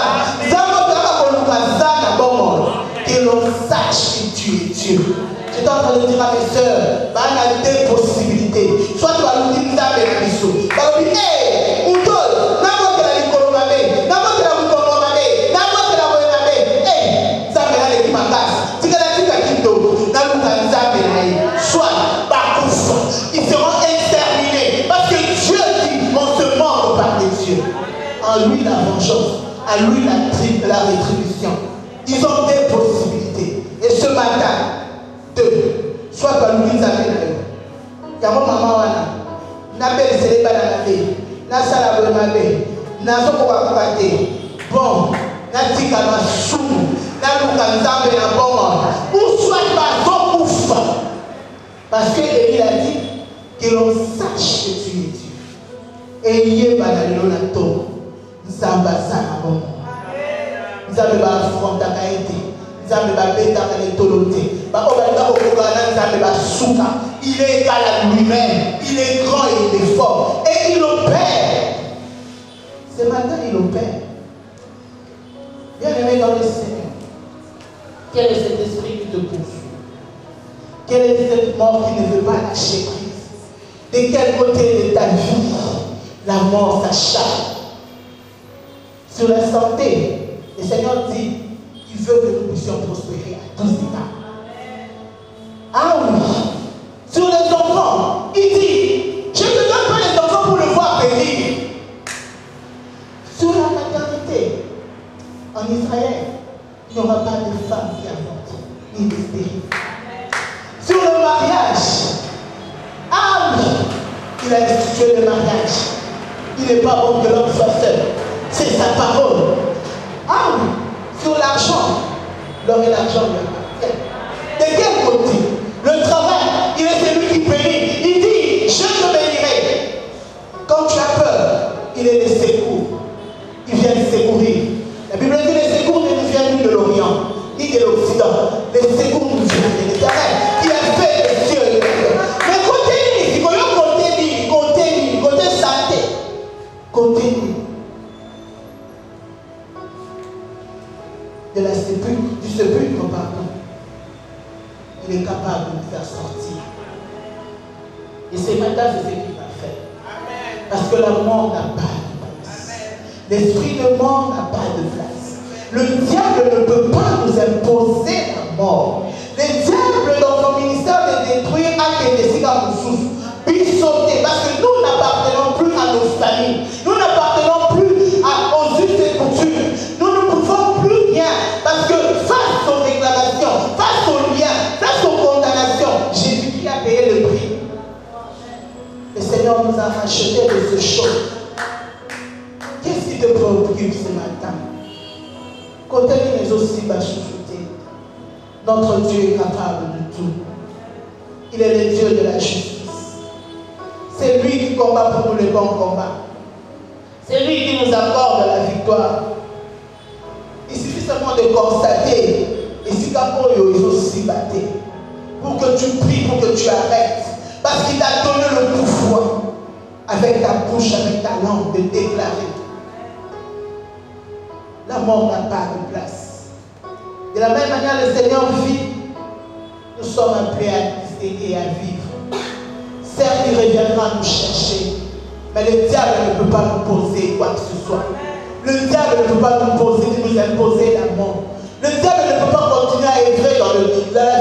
Que l'on sache que tu es Dieu. J'étais en train de dire à mes soeurs, il y a deux possibilités. Soit tu vas nous dire, nous avons un bisou. Tu vas nous dire, hey, on donne, n'importe quelle économie, n'importe quelle économie, n'importe quelle économie, hey, ça me l'a dit ma casse. Si tu as dit que tu soit, ils seront exterminés. Parce que Dieu dit, on se mord par des dieux. En lui, la vengeance, à lui, la rétribution. Ils ont des possibilités. Et ce matin, deux, soit par nous, ils appellent il y a mon maman, n'a pas laissé les balles à la vie, n'a pas la bonne main, n'a pas bon, n'a dit qu'à ma sou, n'a pas dit qu'à bon, ou soit pas bon ouf. Parce que Élie a dit que l'on sache que tu es Dieu. Et il y a pas de l'olato, nous avons ça à bon. Nous avons pas affronté la été. Nous avons pas bêta dans les tolotés. Il est égal à lui-même. Il est grand et il est fort. Et il opère. Ce matin, il opère. Bien aimé dans le Seigneur. Quel est cet esprit qui te pousse? Quelle est cette mort qui ne veut pas lâcher prise? De quel côté de ta vie la mort s'acharne? Sur la santé, le Seigneur dit qu'il veut que nous puissions prospérer à tous états. Ah oui. Sur les enfants, il dit, je ne te donne pas les enfants pour le voir périr. Sur la maternité, en Israël, il n'y aura pas de femme qui avorte, ni de stérile. Sur le mariage, ah oui, il a institué le mariage. Il n'est pas bon que l'homme soit seul. C'est sa parole. Ah oui, sur l'argent, l'homme et l'argent lui appartiennent. De quel côté? Le travail, il est celui qui bénit. Il dit, je te bénirai. Quand tu as peur, il est le secours. Il vient te secourir. La Bible dit, les secours ne nous viennent ni de l'Orient, ni de l'Occident. Les secours nous viennent de l'Éternel, qui a fait les cieux et les terres. Mais côté santé, côté de la sépulcre, du sépulcre, pardon. Il est capable de nous faire sortir. Et ce matin, c'est ce qu'il va faire. Amen. Parce que la mort n'a pas de place. L'esprit de mort n'a pas de place. Le diable ne peut pas nous imposer la mort. Le diable, dans son ministère de détruire à des souffle, puis sauter. Parce que nous n'appartenons plus à nos familles. Nous n'appartenons plus aux us et coutumes. Nous ne pouvons plus rien. Parce que face aux réclamations, face aux liens, face aux condamnations, Jésus-Christ a payé le prix. Le Seigneur nous a racheté de ce choc. Qu'est-ce qui te préoccupe ce matin? Côté les aussi va chuchoter. Notre Dieu est capable de tout. Il est le Dieu de la justice. C'est lui qui combat pour nous les bons combats. C'est lui qui nous accorde la victoire. Il suffit seulement de constater. Et si ils ont aussi battu. Pour que tu pries, pour que tu arrêtes. Parce qu'il t'a donné le pouvoir. Avec ta bouche, avec ta langue, de déclarer. La mort n'a pas de place. De la même manière, le Seigneur vit. Nous sommes appelés à exister et à vivre. Certes, il reviendra nous chercher. Mais le diable ne peut pas nous poser quoi que ce soit. Le diable ne peut pas nous imposer la mort. Le diable ne peut pas continuer à œuvrer dans la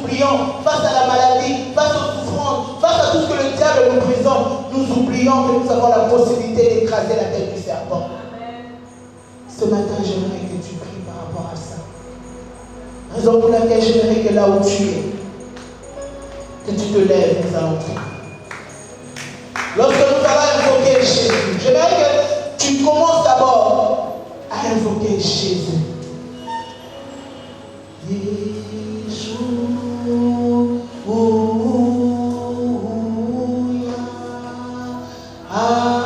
oublions, face à la maladie, face aux souffrances, face à tout ce que le diable nous présente, nous oublions que nous avons la possibilité d'écraser la tête du serpent. Ce matin, j'aimerais que tu pries par rapport à ça. Raison pour laquelle j'aimerais que là où tu es, que tu te lèves, nous allons prier. Lorsque nous allons invoquer Jésus, j'aimerais que tu commences d'abord à invoquer Jésus. Ah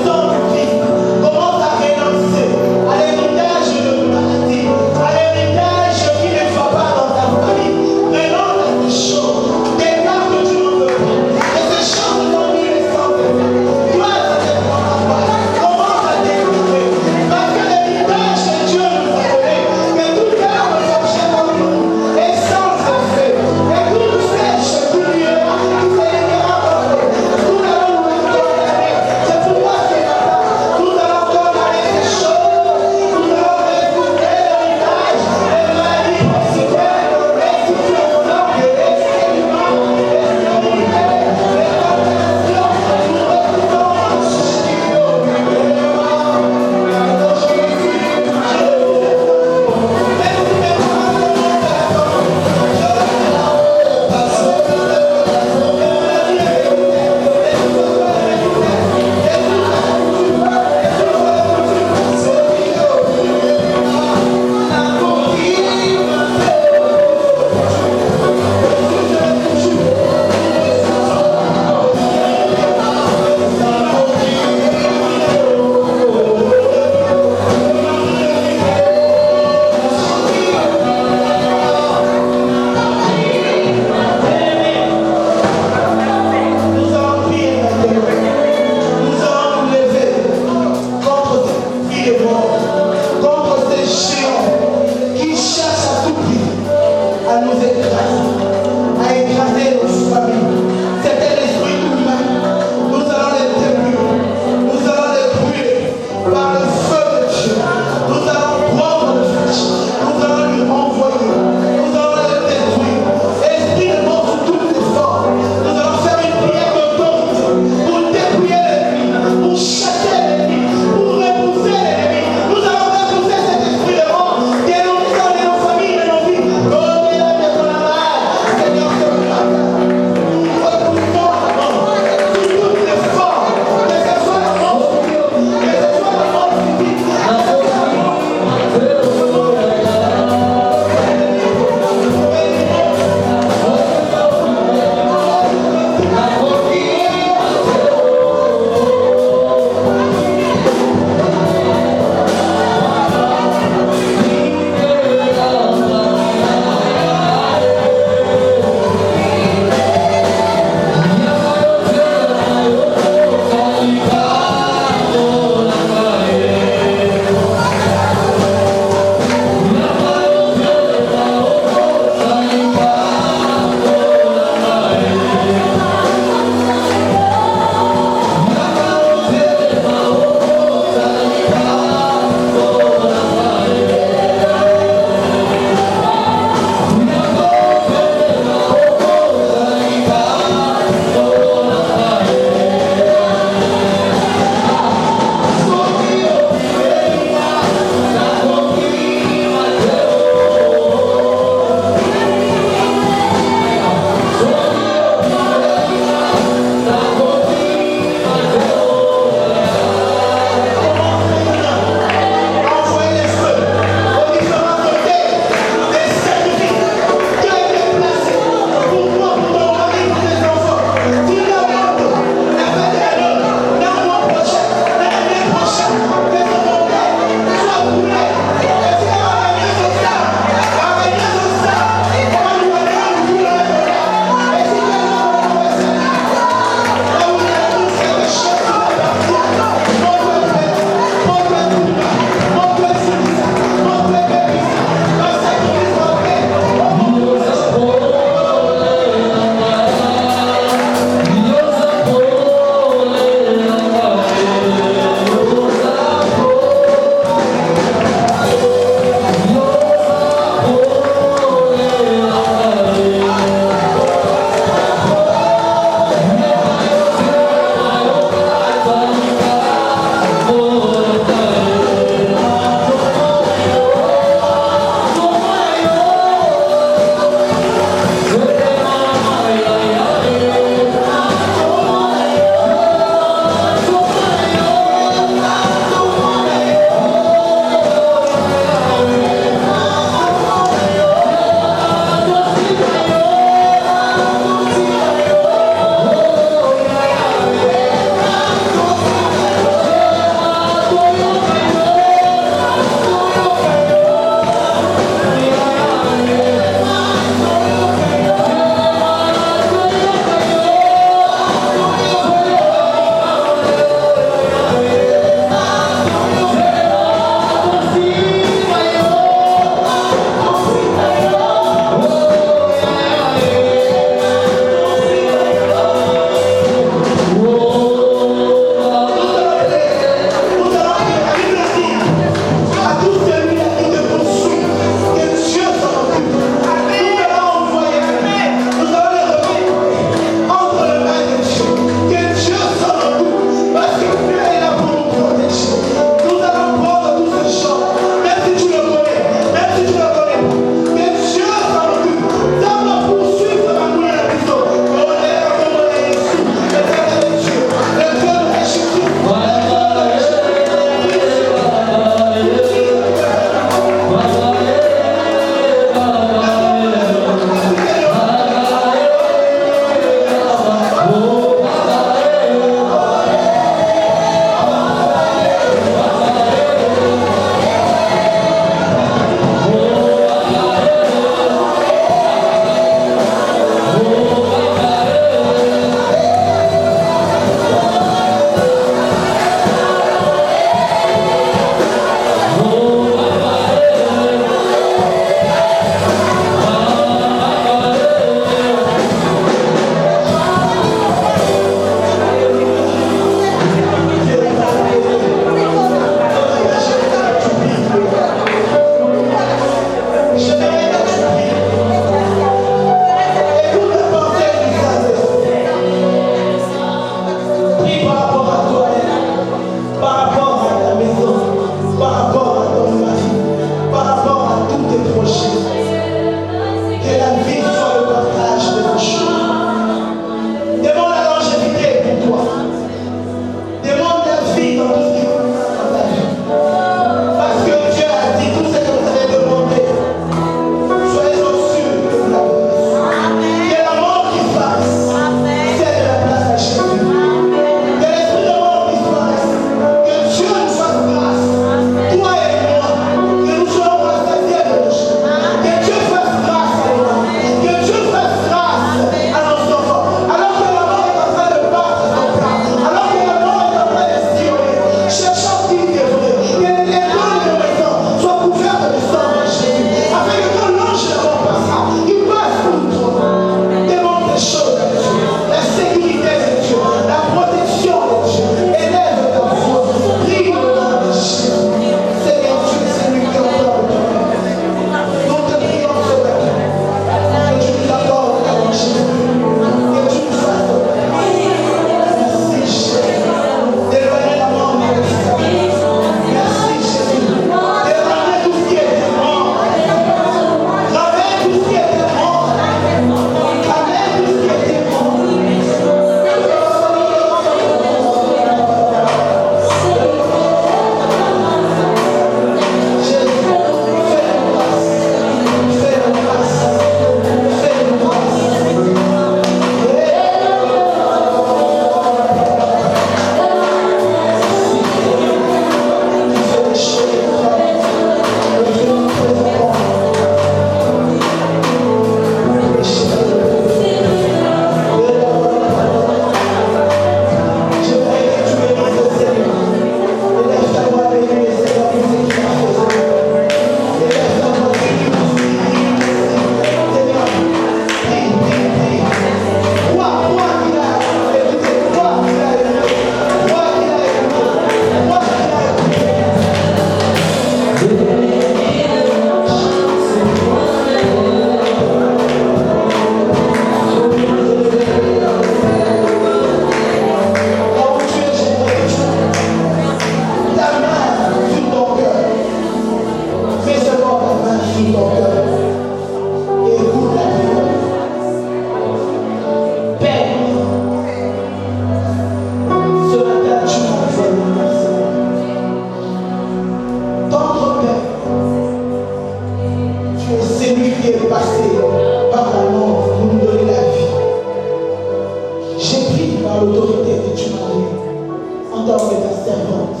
servante.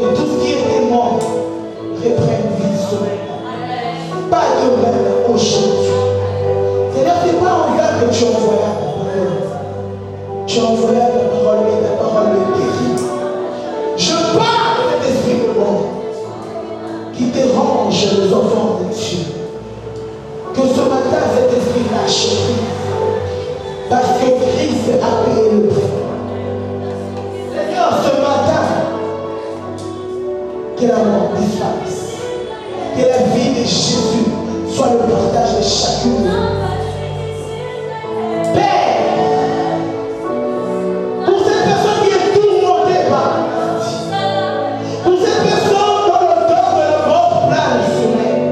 Et tout ce qui était mort reprenne vie sur elle. Pas de même aujourd'hui. Seigneur, ce n'est pas en vain que tu envoies ta parole. Tu envoies ta parole et ta parole me guérit. Je parle de cet esprit de mort qui dérange les enfants de Dieu. Que ce matin, cet esprit lâche prise. Parce que Christ a payé le prix. Seigneur, ce matin, que la mort disparaisse. Que la vie de Jésus soit le partage de chacune de nous. Père, pour cette personne qui est tourmentée par la maladie, pour cette personne dont le corps de la mort plane sur elle,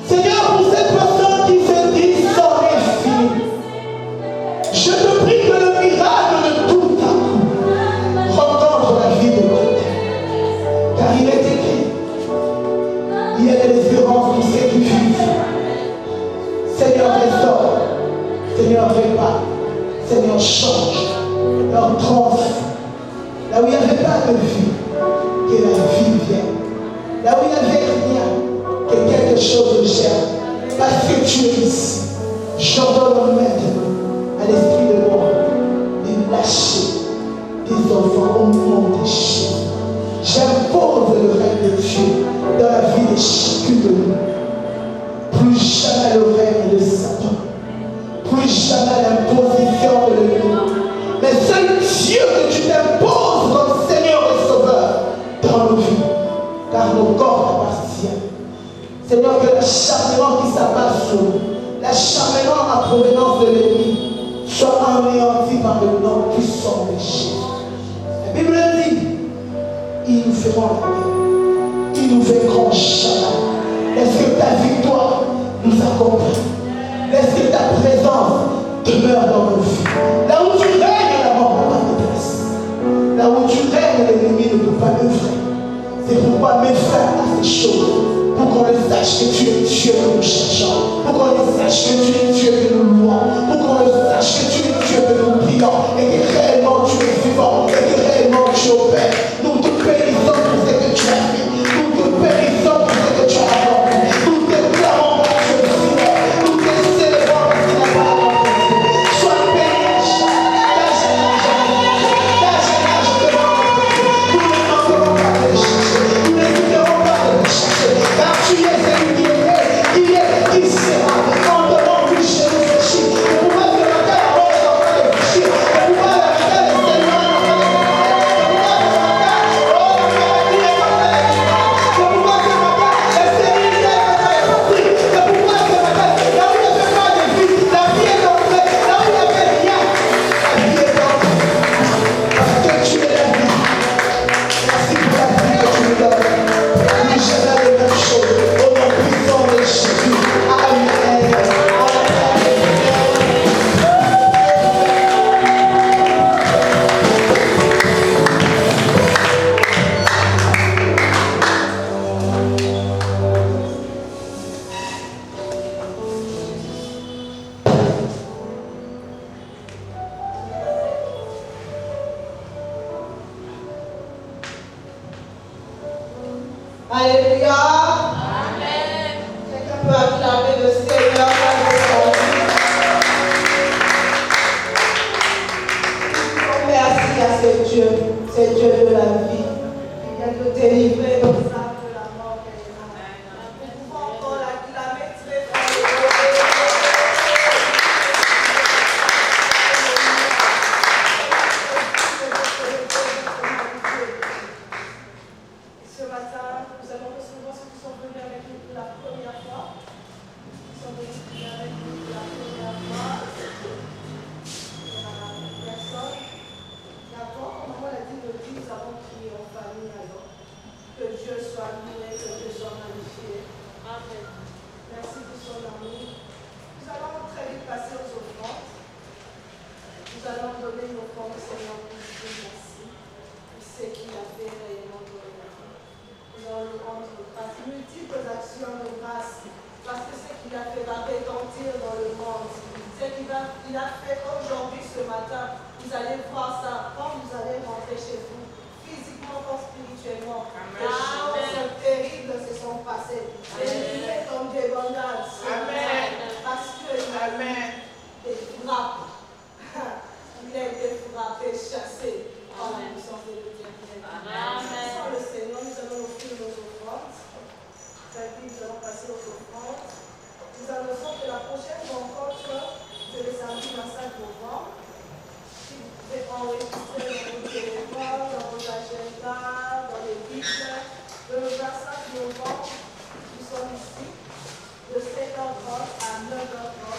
Seigneur, pour cette personne qui se dit son est fini, je te prie que le miracle de tout à coup rencontre la vie de l'autre. Car il est écrit, il y a de l'espérance pour ceux qui vivent. Seigneur, restaure. Seigneur, répare. Seigneur, change. Leur transforme. Là où il n'y avait pas de vie, que la vie vienne. Là où il n'y avait rien, que quelque chose germe. Parce que tu es ici. J'ordonne maintenant à l'esprit de mort de lâcher des enfants au nom de Jésus. J'impose le règne de Dieu dans la vie de chacun de nous. Plus jamais le règne de Satan. Plus jamais l'imposition de l'ennemi. Mais seul Dieu que tu t'imposes comme Seigneur et Sauveur dans nos vies. Car nos corps t'appartiennent. Seigneur, que l'acharnement qui s'abat sur nous, l'acharnement en provenance de l'ennemi, soit anéanti par le nom puissant de Jésus. La Bible dit, ils nous feront la paix. Ils nous vaincront jamais. Est-ce que ta victoire nous accompagne? Est-ce que ta présence demeure dans nos vies? Là où tu règnes, la mort n'a pas de place. Là où tu règnes, l'ennemi ne peut pas œuvrer. C'est pourquoi mes frères à ces choses, pour qu'on le sache que tu es Dieu que nous cherchons, pour qu'on le sache que tu es Dieu que nous louons, pour qu'on le sache que tu es Dieu que nous prions, et que réellement tu es vivant, et que réellement tu opères. Nous te bénissons pour ce que tu as fait, nous te bénissons pour ce que tu as accompli, nous te clamons parce que tu es fidèle, nous te célébrons parce qu'il n'a pas accompli. Sois béni à chaque nous ne manquerons pas de le chercher, nous n'hésiterons pas de le chercher, car tu es celui qui est, qui sera, en donnant plus chez nous réfléchir. Le pouvoir de la terre, on est en train de réfléchir. Le pouvoir de la terre, le Seigneur est en train de réfléchir. Le pouvoir de la terre, oh, la maladie est en train de réfléchir. Le pouvoir de la terre, la stérilité est en train de partir. Le pouvoir de la terre, là où il n'y avait pas de vie, la vie est entrée. Là où il n'y avait rien, la vie est entrée. Parce que tu es la vie. Merci pour la vie que tu me donnes. Plus jamais les mêmes choses. Au nom puissant de Jésus. Amen. Alléluia. Amen. Quelqu'un peut acclamer le Seigneur pour son vie. Oh, merci à ce Dieu de la vie, qui vient nous délivrer de ça de la mort et de la mort. Nous pouvons encore l'acclamer très fort. Ce matin, nous allons recevoir ceux qui sont venus avec nous pour la première fois. Ils sont venus avec nous pour la première fois. Personne. D'abord, comme maman l'a dit, nous avons crié en famille alors. Que Dieu soit loué, que Dieu soit magnifié. Amen. Merci pour son amour. Nous allons très vite passer aux offrandes. Nous allons donner nos offrandes au Seigneur pour Dieu. Merci. Pour ce qu'il a fait réellement pour nous. Nous allons lui rendre grâce, multiples actions de grâce, parce que ce qu'il a fait va retentir dans le monde. Ce qu'il a fait aujourd'hui, ce matin, vous allez voir ça quand vous allez rentrer chez vous. Physiquement, Les choses terribles se sont passées. Et comme des bonnes. Amen. Parce que Amen. des frappes. Il a été frappé, chassé par la puissance de l'Éternel. Amen. Sans le Seigneur, nous allons offrir nos offrandes. Et puis nous allons passer aux offrandes. Nous annonçons que la prochaine rencontre, c'est le samedi 25 novembre. Si vous pouvez enregistrer dans vos téléphones, dans vos agendas, dans les Bibles, le 25 novembre, nous sommes ici, de 7h30 à 9h30.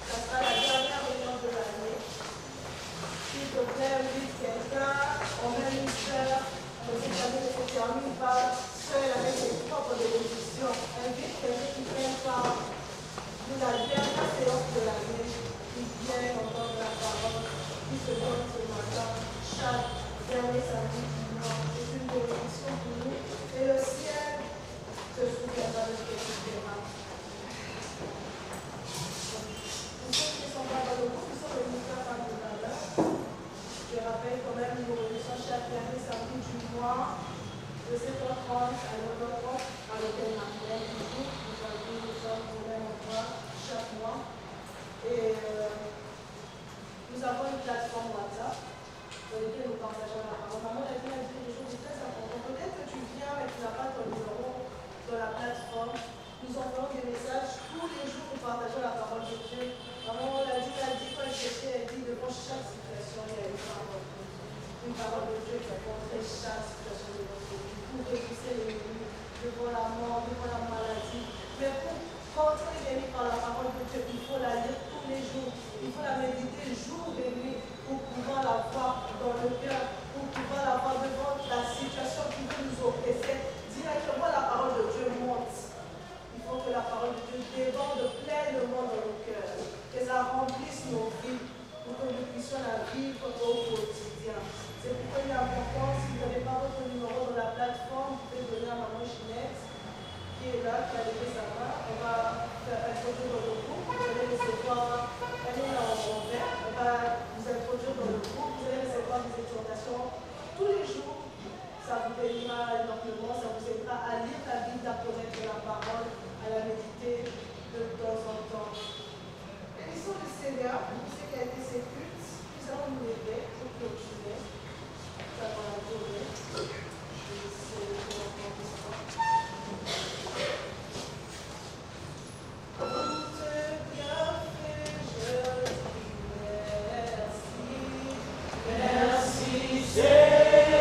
Ça sera la dernière réunion de l'année. S'il te plaît, invite quelqu'un, on met une sœur, mais cette année ne se termine pas seule avec ses propres bénédictions. Invite quelqu'un qui vient par nous la dernière séance de l'année, qui vient entendre la parole, qui se donne ce matin, chaque dernier samedi du mois. C'est une bénédiction pour nous. Et le ciel se souviendra de ce que tu feras. Pour ceux qui ne sont pas dans le groupe, nous sommes les ministères femmes de valeur. Je rappelle quand même, nous réunissons chaque dernier samedi du mois, de 7h30 à 9h30, à l'hôtel Martel, toujours. Nous sommes au même endroit chaque mois. Et nous avons une plateforme WhatsApp sur laquelle nous partageons la parole. Maman a dit des choses très importantes. Peut-être que tu viens et tu n'as pas ton numéro sur la plateforme. Nous envoyons des messages tous les jours, nous partageons la parole de Dieu. Maman l'a dit quand elle cherchait, elle dit devant chaque situation, il y a une parole de Dieu. Une parole de Dieu qui apporte chaque situation de votre vie. Pour repousser l'ennemi, devant la mort, devant la maladie. Mais pour rentrer l'ennemi par la parole de Dieu, il faut la lire tous les jours. Il faut la méditer jour et nuit pour pouvoir la voir dans le cœur, pour pouvoir la voir devant la situation qui veut nous oppresser. Directement, la parole de Dieu monte. Il faut que la parole de Dieu déborde pleinement dans nos cœurs, que ça remplisse nos vies, pour que nous puissions la vivre au quotidien. C'est pourquoi il est important, si vous n'avez pas votre numéro dans la plateforme, vous pouvez donner à maman Ginette, qui est là, qui a levé sa main. On va introduire dans le groupe, vous allez recevoir, elle est là en vert, on va vous introduire dans le groupe, vous allez recevoir des exhortations tous les jours. Ça vous bénira énormément, ça vous aidera à lire la Bible, à connaître la parole, à la méditer de temps en temps. Bénissons le Seigneur pour ce qui a été ses cultes. Nous allons nous lever pour continuer. Ça va la journée. Je vais essayer de faire encore ça. Tout est bien fait, je dis merci. Merci Seigneur.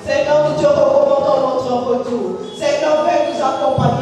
Seigneur, nous te recommandons notre retour. Seigneur, viens nous accompagner.